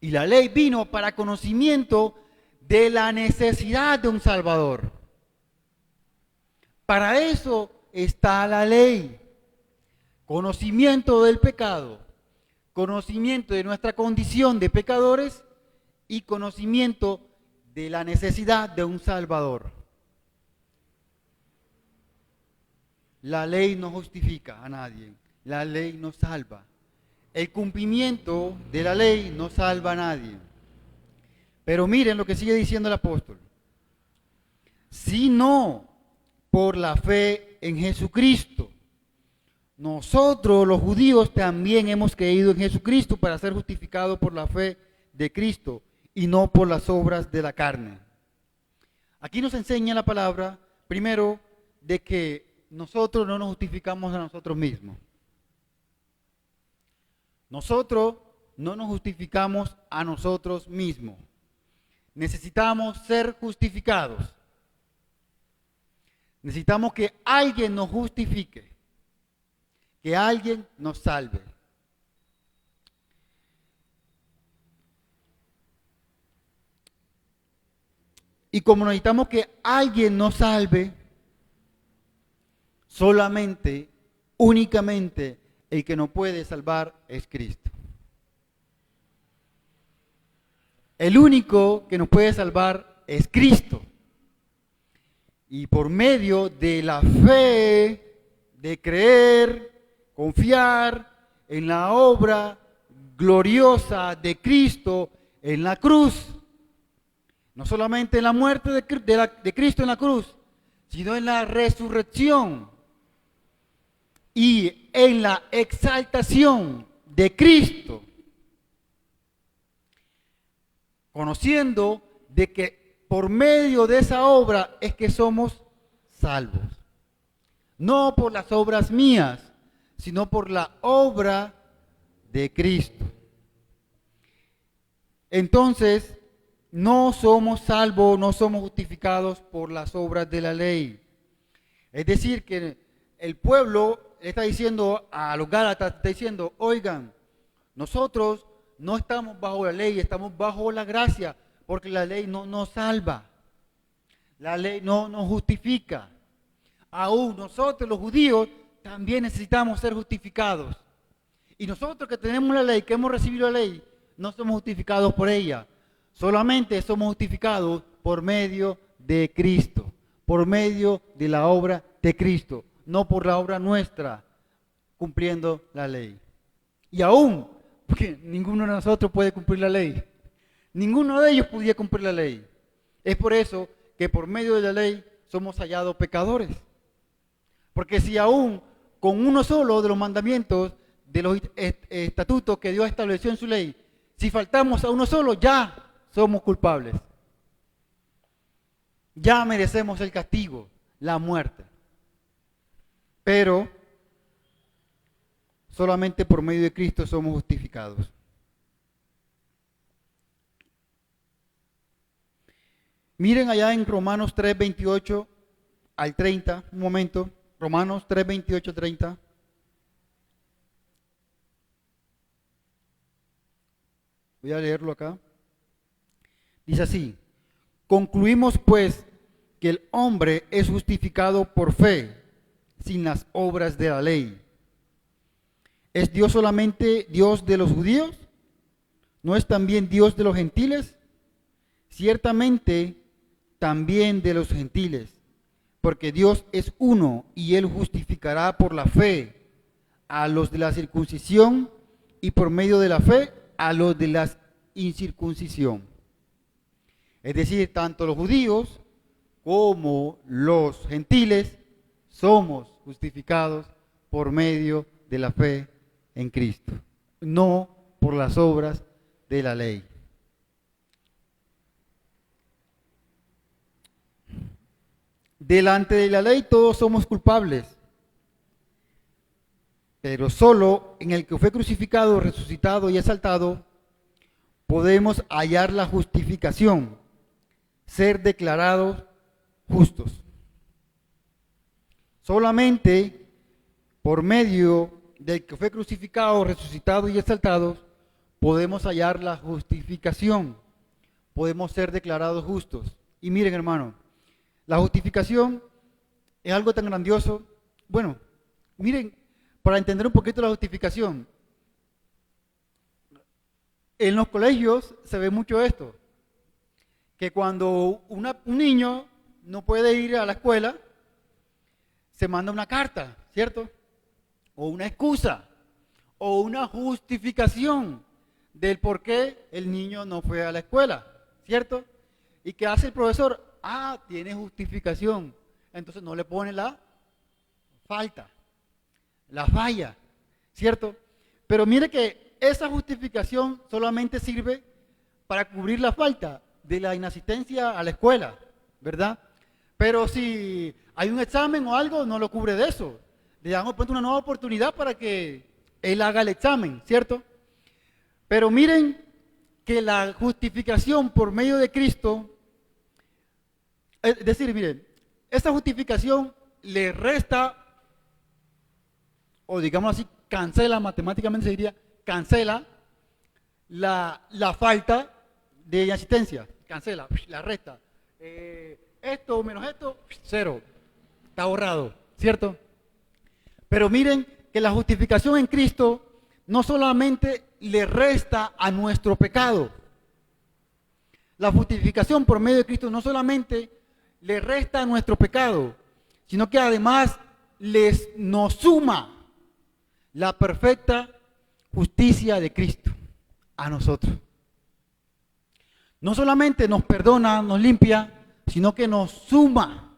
Y la ley vino para conocimiento de la necesidad de un Salvador. Para eso está la ley. Conocimiento del pecado, conocimiento de nuestra condición de pecadores y conocimiento de la necesidad de un Salvador. La ley no justifica a nadie, la ley no salva. El cumplimiento de la ley no salva a nadie. Pero miren lo que sigue diciendo el apóstol. Sino por la fe en Jesucristo. Nosotros los judíos también hemos creído en Jesucristo para ser justificados por la fe de Cristo y no por las obras de la carne. Aquí nos enseña la palabra, primero, de que nosotros no nos justificamos a nosotros mismos. Nosotros no nos justificamos a nosotros mismos. Necesitamos ser justificados. Necesitamos que alguien nos justifique. Que alguien nos salve. Y como necesitamos que alguien nos salve, solamente, únicamente, el que nos puede salvar es Cristo. El único que nos puede salvar es Cristo. Y por medio de la fe, de creer, confiar en la obra gloriosa de Cristo en la cruz, No solamente en la muerte de Cristo en la cruz, sino en la resurrección y en la exaltación de Cristo. Conociendo de que por medio de esa obra es que somos salvos. No por las obras mías, sino por la obra de Cristo. Entonces, no somos salvos, no somos justificados por las obras de la ley. Es decir, que el pueblo está diciendo a los Gálatas, está diciendo, oigan, nosotros no estamos bajo la ley, estamos bajo la gracia, porque la ley no nos salva. La ley no nos justifica. Aún nosotros los judíos también necesitamos ser justificados. Y nosotros que tenemos la ley, que hemos recibido la ley, no somos justificados por ella. Solamente somos justificados por medio de Cristo, por medio de la obra de Cristo, no por la obra nuestra, cumpliendo la ley. Y aún, porque ninguno de nosotros puede cumplir la ley. Ninguno de ellos podía cumplir la ley. Es por eso que por medio de la ley somos hallados pecadores. Porque si aún con uno solo de los mandamientos, de los estatutos que Dios estableció en su ley, si faltamos a uno solo, ya somos culpables. Ya merecemos el castigo, la muerte. Pero solamente por medio de Cristo somos justificados. Miren allá en Romanos 3, 28 al 30, un momento. Romanos 3, 28, 30. Voy a leerlo acá. Dice así: concluimos pues que el hombre es justificado por fe, sin las obras de la ley. ¿Es Dios solamente Dios de los judíos? ¿No es también Dios de los gentiles? Ciertamente también de los gentiles, porque Dios es uno y Él justificará por la fe a los de la circuncisión y por medio de la fe a los de la incircuncisión. Es decir, tanto los judíos como los gentiles somos justificados por medio de la fe en Cristo, no por las obras de la ley. Delante de la ley todos somos culpables, pero solo en el que fue crucificado, resucitado y exaltado podemos hallar la justificación, ser declarados justos. Solamente por medio del que fue crucificado, resucitado y exaltado podemos hallar la justificación, podemos ser declarados justos. Y miren, hermano, la justificación es algo tan grandioso. Bueno, miren, para entender un poquito la justificación, en los colegios se ve mucho esto, que cuando un niño no puede ir a la escuela, se manda una carta, ¿cierto? O una excusa, o una justificación del por qué el niño no fue a la escuela, ¿cierto? ¿Y qué hace el profesor? Ah, tiene justificación. Entonces no le pone la falta, la falla, ¿cierto? Pero mire que esa justificación solamente sirve para cubrir la falta de la inasistencia a la escuela, ¿verdad? Pero si hay un examen o algo, no lo cubre de eso. Le damos una nueva oportunidad para que él haga el examen, ¿cierto? Pero miren que la justificación por medio de Cristo, es decir, miren, esa justificación le resta, o digamos así, cancela, matemáticamente se diría, cancela la falta de asistencia, cancela, la resta. Esto menos esto, cero, está borrado, ¿cierto? Pero miren que la justificación en Cristo no solamente le resta a nuestro pecado, la justificación por medio de Cristo no solamente le resta a nuestro pecado, sino que además nos suma la perfecta justicia de Cristo a nosotros. no solamente nos perdona, nos limpia, sino que nos suma.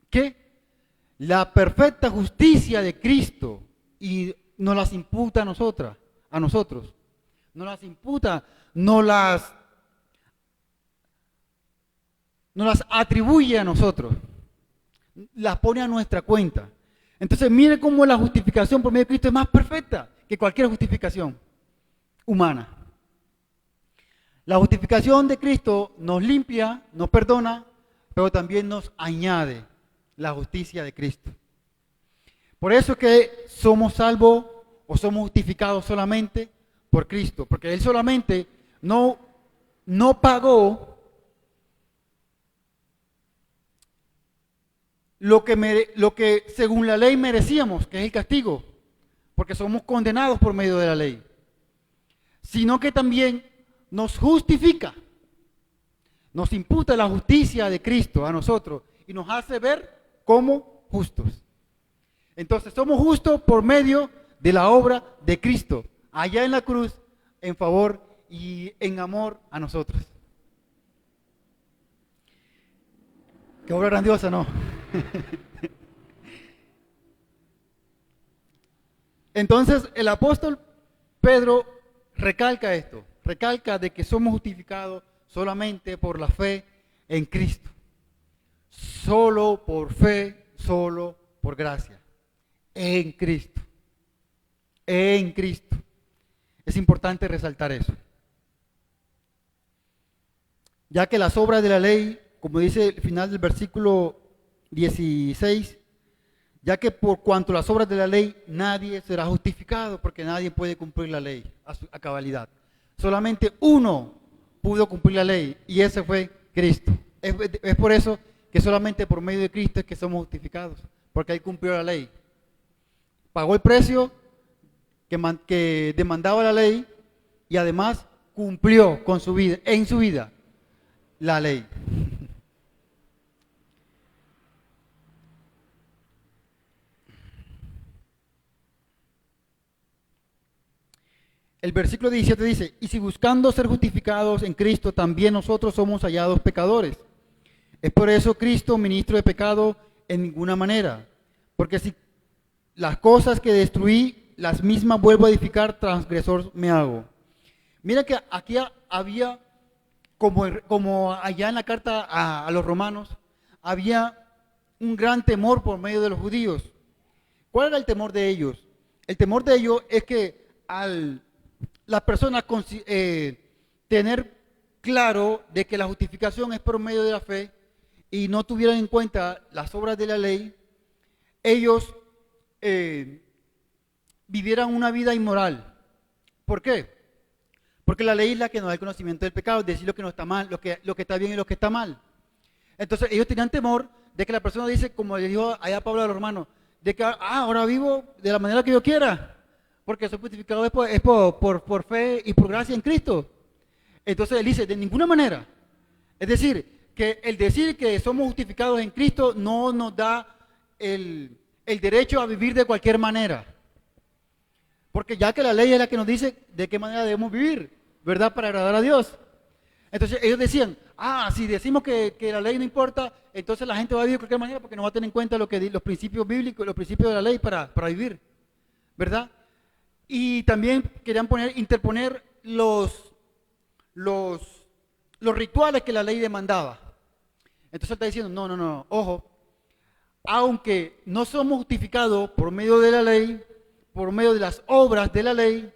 ¿Qué? La perfecta justicia de Cristo y nos las imputa a nosotros. Nos las imputa, nos las atribuye a nosotros. Las pone a nuestra cuenta. Entonces mire cómo la justificación por medio de Cristo es más perfecta que cualquier justificación humana. La justificación de Cristo nos limpia, nos perdona, pero también nos añade la justicia de Cristo. Por eso es que somos salvos o somos justificados solamente por Cristo, porque Él solamente no pagó lo que según la ley merecíamos, que es el castigo, porque somos condenados por medio de la ley, sino que también nos justifica, nos imputa la justicia de Cristo a nosotros y nos hace ver como justos. Entonces somos justos por medio de la obra de Cristo, allá en la cruz, en favor y en amor a nosotros. Qué obra grandiosa, ¿no? Entonces el apóstol Pedro recalca esto, recalca de que somos justificados solamente por la fe en Cristo, solo por fe, solo por gracia, en Cristo, en Cristo. Es importante resaltar eso, ya que las obras de la ley, como dice el final del versículo 16, ya que por cuanto las obras de la ley nadie será justificado, porque nadie puede cumplir la ley a cabalidad. Solamente uno pudo cumplir la ley y ese fue Cristo. Es por eso que solamente por medio de Cristo es que somos justificados, porque Él cumplió la ley. Pagó el precio que demandaba la ley y además cumplió con su vida, en su vida, la ley. El versículo 17 dice, y si buscando ser justificados en Cristo, también nosotros somos hallados pecadores. Es por eso Cristo, ministro de pecado, en ninguna manera. Porque si las cosas que destruí, las mismas vuelvo a edificar, transgresor me hago. Mira que aquí había, como allá en la carta a los romanos, había un gran temor por medio de los judíos. ¿Cuál era el temor de ellos? El temor de ellos es que las personas tener claro de que la justificación es por medio de la fe y no tuvieran en cuenta las obras de la ley, ellos vivieran una vida inmoral. ¿Por qué? Porque la ley es la que nos da el conocimiento del pecado, decir lo que no está mal, lo que está bien y lo que está mal. Entonces ellos tenían temor de que la persona dice, como le dijo allá Pablo a los hermanos, de que ahora vivo de la manera que yo quiera, porque soy justificado es por fe y por gracia en Cristo. Entonces él dice, de ninguna manera. Es decir, que el decir que somos justificados en Cristo no nos da el derecho a vivir de cualquier manera. Porque ya que la ley es la que nos dice de qué manera debemos vivir, ¿verdad? Para agradar a Dios. Entonces ellos decían, si decimos que la ley no importa, entonces la gente va a vivir de cualquier manera porque no va a tener en cuenta los principios bíblicos, los principios de la ley para vivir, ¿verdad? Y también querían interponer los rituales que la ley demandaba. Entonces está diciendo, no, ojo, aunque no somos justificados por medio de la ley, por medio de las obras de la ley,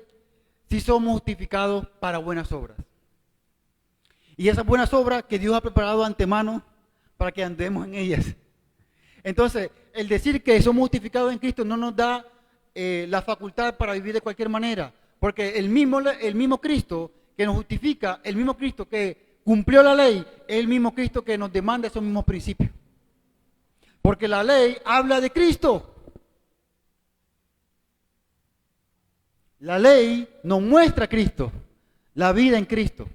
sí somos justificados para buenas obras. Y esas buenas obras que Dios ha preparado antemano para que andemos en ellas. Entonces, el decir que somos justificados en Cristo no nos da la facultad para vivir de cualquier manera, porque el mismo Cristo que nos justifica, el mismo Cristo que cumplió la ley, es el mismo Cristo que nos demanda esos mismos principios. Porque la ley habla de Cristo. La ley nos muestra a Cristo, la vida en Cristo.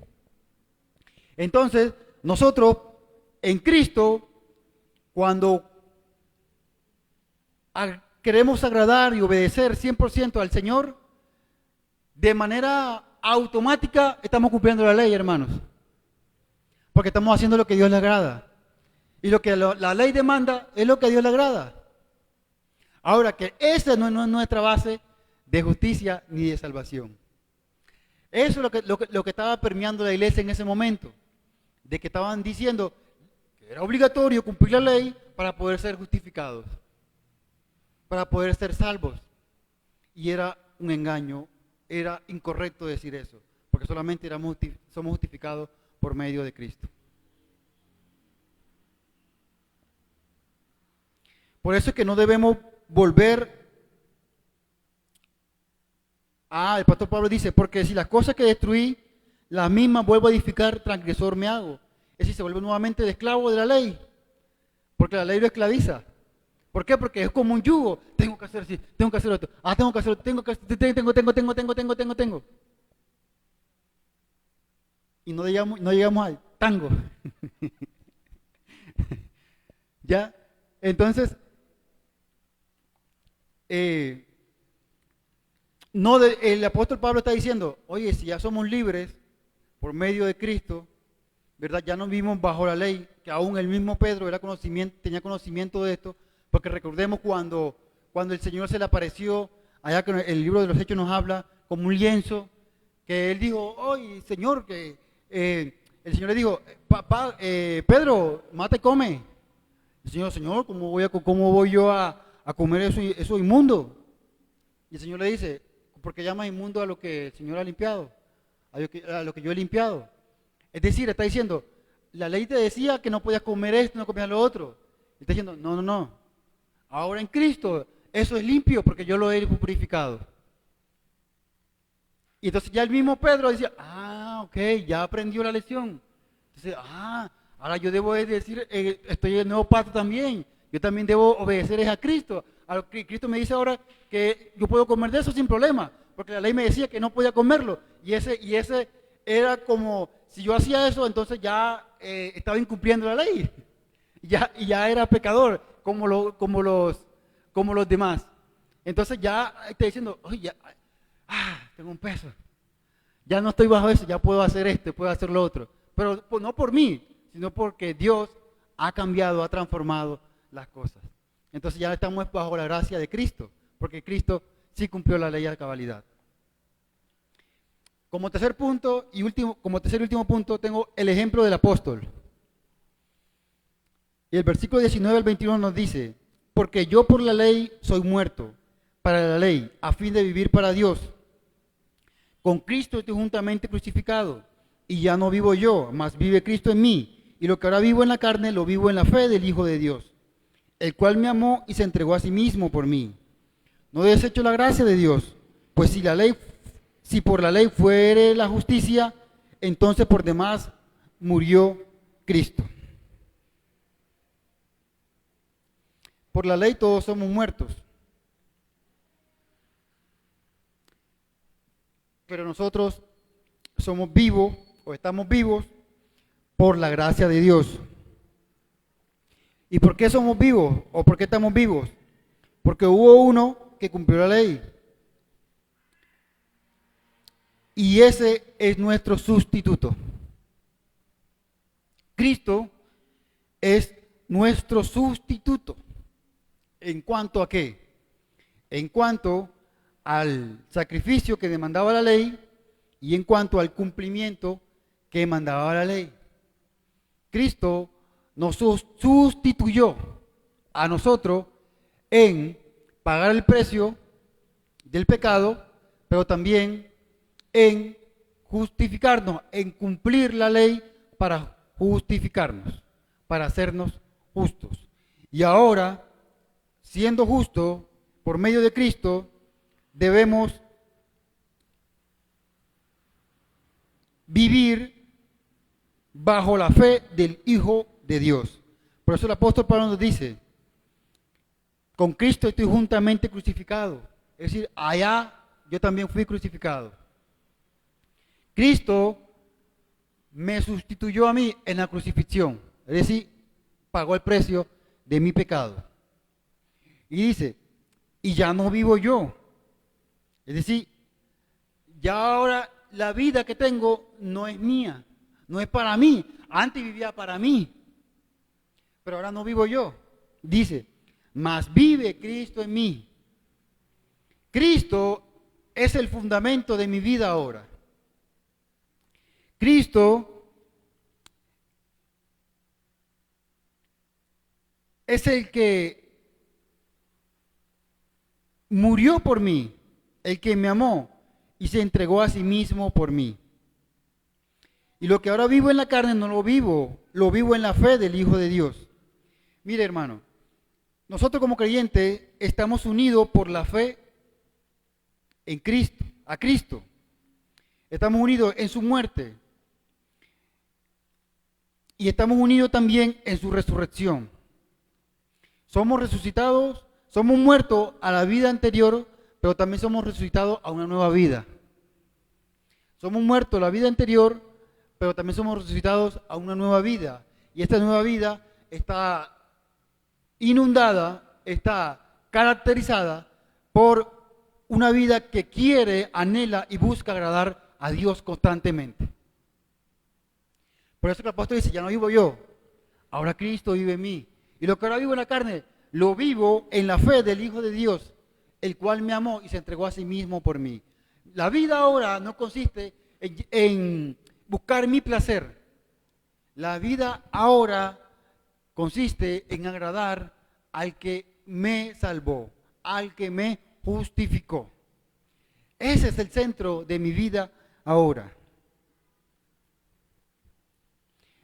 Entonces, nosotros en Cristo, cuando queremos agradar y obedecer 100% al Señor, de manera automática estamos cumpliendo la ley, hermanos. porque estamos haciendo lo que a Dios le agrada. Y lo que la ley demanda es lo que a Dios le agrada. Ahora que esa no es nuestra base de justicia ni de salvación. Eso es lo que estaba permeando la iglesia en ese momento. De que estaban diciendo que era obligatorio cumplir la ley para poder ser justificados. Para poder ser salvos. Y era un engaño, era incorrecto decir eso. Porque solamente somos justificados por medio de Cristo. Por eso es que no debemos volver el pastor Pablo dice, porque si las cosas que destruí, las mismas vuelvo a edificar, transgresor me hago. Es decir, se vuelve nuevamente de esclavo de la ley, porque la ley lo esclaviza. ¿Por qué? Porque es como un yugo. Tengo que hacer así, tengo que hacer otro. Tengo que hacer, tengo. Y no llegamos al tango. ¿Ya? Entonces, el apóstol Pablo está diciendo, oye, si ya somos libres por medio de Cristo, ¿verdad? Ya no vivimos bajo la ley, que aún el mismo Pedro tenía conocimiento de esto, porque recordemos cuando el Señor se le apareció, allá que el libro de los Hechos nos habla, como un lienzo, que él dijo, oye, Señor, que el Señor le dijo, Pedro, mata y come. El Señor, ¿cómo voy yo a comer eso inmundo? Y el Señor le dice, porque llama inmundo a lo que el Señor ha limpiado, a lo que yo he limpiado. Es decir, está diciendo, la ley te decía que no podías comer esto, no comías lo otro. Y está diciendo, no. Ahora en Cristo, eso es limpio porque yo lo he purificado. Y entonces ya el mismo Pedro decía, ok, ya aprendió la lección. Entonces, ahora yo debo decir, estoy en el nuevo pacto también. Yo también debo obedecer a Cristo. A lo que Cristo me dice ahora que yo puedo comer de eso sin problema, porque la ley me decía que no podía comerlo. Y ese era como, si yo hacía eso, entonces ya estaba incumpliendo la ley. Y ya era pecador, como los demás. Entonces ya está diciendo, oye, ya, tengo un peso. Ya no estoy bajo eso, ya puedo hacer esto, puedo hacer lo otro. Pero no por mí, sino porque Dios ha cambiado, ha transformado las cosas. Entonces ya estamos bajo la gracia de Cristo, porque Cristo sí cumplió la ley a cabalidad. Como tercer punto y último punto, tengo el ejemplo del apóstol. Y el versículo 19 al 21 nos dice, porque yo por la ley soy muerto para la ley, a fin de vivir para Dios. Con Cristo estoy juntamente crucificado, y ya no vivo yo, mas vive Cristo en mí. Y lo que ahora vivo en la carne, lo vivo en la fe del Hijo de Dios, el cual me amó y se entregó a sí mismo por mí. No desecho la gracia de Dios, pues si por la ley fuere la justicia, entonces por demás murió Cristo. Por la ley todos somos muertos, pero nosotros somos vivos o estamos vivos por la gracia de Dios. ¿Y por qué somos vivos o por qué estamos vivos? Porque hubo uno que cumplió la ley. Y ese es nuestro sustituto. Cristo es nuestro sustituto. ¿En cuanto a qué? En cuanto al sacrificio que demandaba la ley y en cuanto al cumplimiento que mandaba la ley. Cristo nos sustituyó a nosotros en pagar el precio del pecado, pero también en justificarnos, en cumplir la ley para justificarnos, para hacernos justos. Y ahora, siendo justos por medio de Cristo, debemos vivir bajo la fe del Hijo de Dios. Por eso el apóstol Pablo nos dice, con Cristo estoy juntamente crucificado. Es decir, allá yo también fui crucificado. Cristo me sustituyó a mí en la crucifixión. Es decir, pagó el precio de mi pecado. Y dice, y ya no vivo yo. Es decir, ya ahora la vida que tengo no es mía, No es para mí. Antes vivía para mí, pero ahora no vivo yo. Dice, mas vive Cristo en mí. Cristo es el fundamento de mi vida ahora. Cristo es el que murió por mí, el que me amó y se entregó a sí mismo por mí. Y lo que ahora vivo en la carne no lo vivo en la fe del Hijo de Dios. Mire, hermano, nosotros como creyentes estamos unidos por la fe en Cristo, a Cristo. Estamos unidos en su muerte y estamos unidos también en su resurrección. Somos resucitados, somos muertos a la vida anterior, pero también somos resucitados a una nueva vida. Somos muertos a la vida anterior, pero también somos resucitados a una nueva vida. Y esta nueva vida está inundada, está caracterizada por una vida que quiere, anhela y busca agradar a Dios constantemente. Por eso el apóstol dice, ya no vivo yo, ahora Cristo vive en mí. Y lo que ahora vivo en la carne, lo vivo en la fe del Hijo de Dios, el cual me amó y se entregó a sí mismo por mí. La vida ahora no consiste en buscar mi placer. La vida ahora consiste en agradar al que me salvó, al que me justificó. Ese es el centro de mi vida ahora.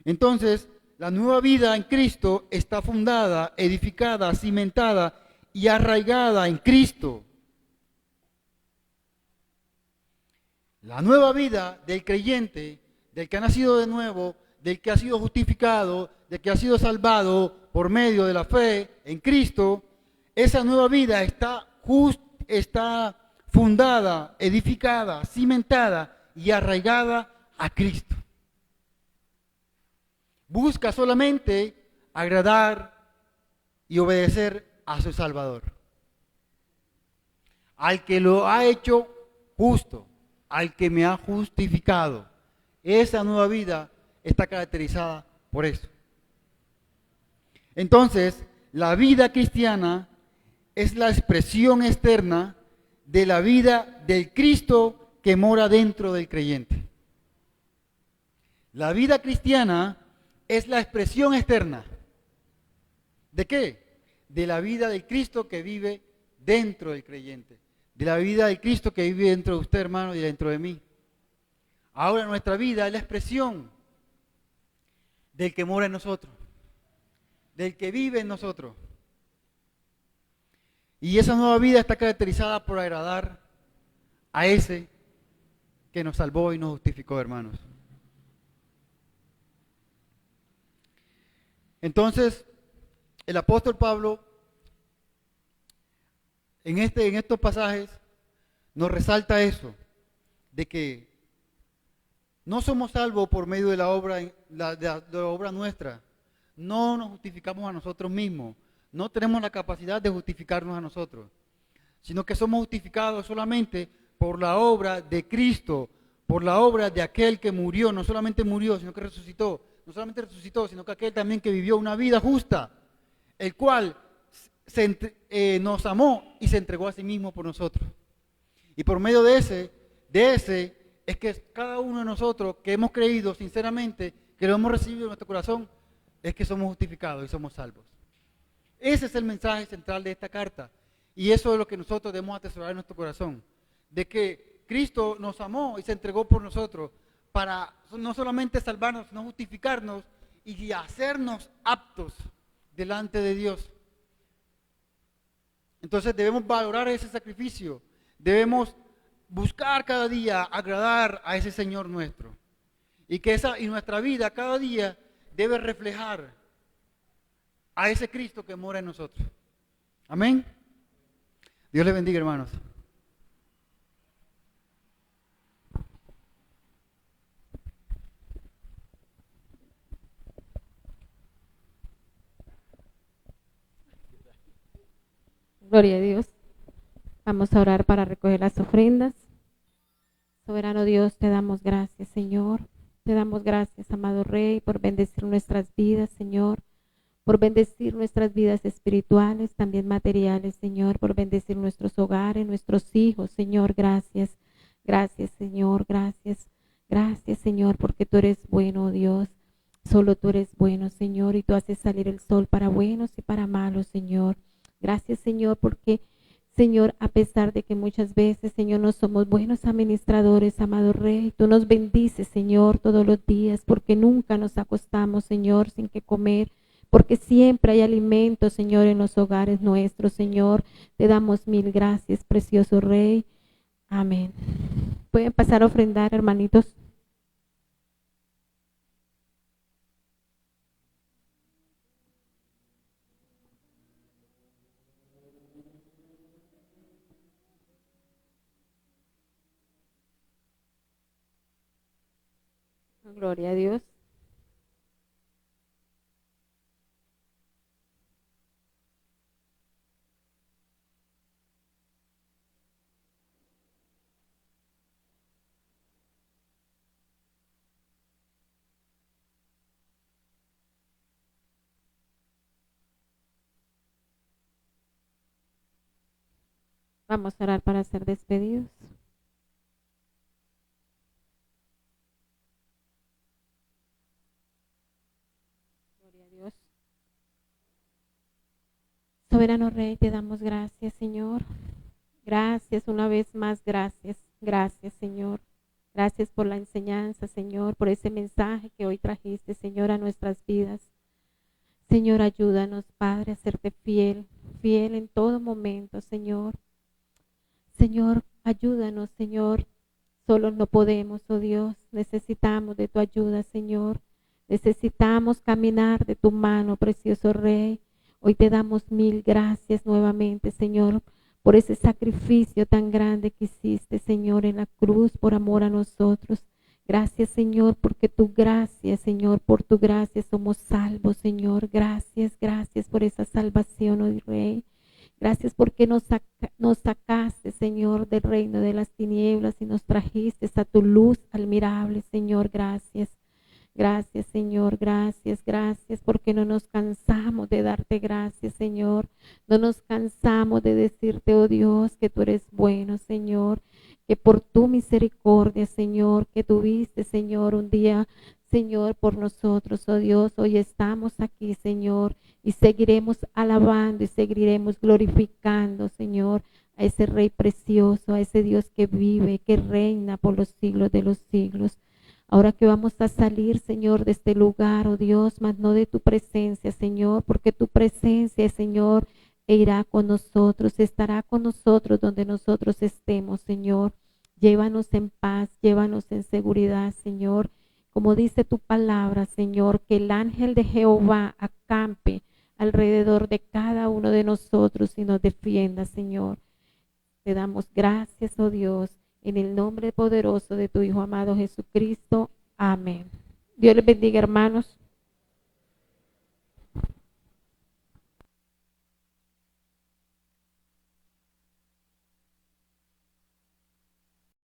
Entonces, la nueva vida en Cristo está fundada, edificada, cimentada y arraigada en Cristo. La nueva vida del creyente, del que ha nacido de nuevo, del que ha sido justificado, del que ha sido salvado por medio de la fe en Cristo, esa nueva vida está fundada, edificada, cimentada y arraigada a Cristo. Busca solamente agradar y obedecer a su Salvador, al que lo ha hecho justo, al que me ha justificado. Esa nueva vida está caracterizada por eso. Entonces, la vida cristiana es la expresión externa de la vida del Cristo que mora dentro del creyente. La vida cristiana es la expresión externa. ¿De qué? De la vida del Cristo que vive dentro del creyente. De la vida del Cristo que vive dentro de usted, hermano, y dentro de mí. Ahora nuestra vida es la expresión del que mora en nosotros, del que vive en nosotros. Y esa nueva vida está caracterizada por agradar a ese que nos salvó y nos justificó, hermanos. Entonces, el apóstol Pablo, en estos pasajes, nos resalta eso, de que no somos salvos por medio de la obra nuestra. No nos justificamos a nosotros mismos. No tenemos la capacidad de justificarnos a nosotros, sino que somos justificados solamente por la obra de Cristo, por la obra de aquel que murió, no solamente murió, sino que resucitó. No solamente resucitó, sino que aquel también que vivió una vida justa, el cual nos amó y se entregó a sí mismo por nosotros. Y por medio de ese es que cada uno de nosotros que hemos creído sinceramente, que lo hemos recibido en nuestro corazón, es que somos justificados y somos salvos. Ese es el mensaje central de esta carta. Y eso es lo que nosotros debemos atesorar en nuestro corazón. De que Cristo nos amó y se entregó por nosotros para no solamente salvarnos, sino justificarnos y hacernos aptos delante de Dios. Entonces debemos valorar ese sacrificio. Debemos buscar cada día agradar a ese Señor nuestro. Y nuestra vida cada día debe reflejar a ese Cristo que mora en nosotros. Amén. Dios les bendiga, hermanos. Gloria a Dios. Vamos a orar para recoger las ofrendas. Soberano Dios, te damos gracias, Señor. Te damos gracias, amado Rey, por bendecir nuestras vidas, Señor, por bendecir nuestras vidas espirituales, también materiales, Señor, por bendecir nuestros hogares, nuestros hijos, Señor, gracias. Gracias, Señor, gracias. Gracias, Señor, porque tú eres bueno, Dios. Solo tú eres bueno, Señor, y tú haces salir el sol para buenos y para malos, Señor. Gracias, Señor, porque, Señor, a pesar de que muchas veces, Señor, no somos buenos administradores, amado Rey, tú nos bendices, Señor, todos los días, porque nunca nos acostamos, Señor, sin que comer, porque siempre hay alimento, Señor, en los hogares nuestros, Señor. Te damos mil gracias, precioso Rey. Amén. Pueden pasar a ofrendar, hermanitos. Gloria a Dios. Vamos a orar para ser despedidos. Gloria a Dios. Soberano Rey, te damos gracias, Señor. Gracias una vez más, gracias. Gracias, Señor. Gracias por la enseñanza, Señor, por ese mensaje que hoy trajiste, Señor, a nuestras vidas. Señor, ayúdanos, Padre, a serte fiel, fiel en todo momento, Señor. Señor, ayúdanos, Señor. Solos no podemos, oh Dios. Necesitamos de tu ayuda, Señor. Necesitamos caminar de tu mano, precioso Rey. Hoy te damos mil gracias nuevamente, Señor, por ese sacrificio tan grande que hiciste, Señor, en la cruz por amor a nosotros. Gracias, Señor, porque tu gracia, Señor, por tu gracia somos salvos, Señor. Gracias, gracias por esa salvación, oh Rey. Gracias porque nos sacaste, Señor, del reino de las tinieblas y nos trajiste a tu luz admirable, Señor. Gracias. Gracias, Señor, gracias, gracias, porque no nos cansamos de darte gracias, Señor. No nos cansamos de decirte, oh Dios, que tú eres bueno, Señor, que por tu misericordia, Señor, que tuviste, Señor, un día, Señor, por nosotros, oh Dios, hoy estamos aquí, Señor, y seguiremos alabando y seguiremos glorificando, Señor, a ese Rey precioso, a ese Dios que vive, que reina por los siglos de los siglos. Ahora que vamos a salir, Señor, de este lugar, oh Dios, mas no de tu presencia, Señor, porque tu presencia, Señor, irá con nosotros, estará con nosotros donde nosotros estemos, Señor. Llévanos en paz, llévanos en seguridad, Señor. Como dice tu palabra, Señor, que el ángel de Jehová acampe alrededor de cada uno de nosotros y nos defienda, Señor. Te damos gracias, oh Dios, en el nombre poderoso de tu Hijo amado Jesucristo. Amén. Dios les bendiga, hermanos.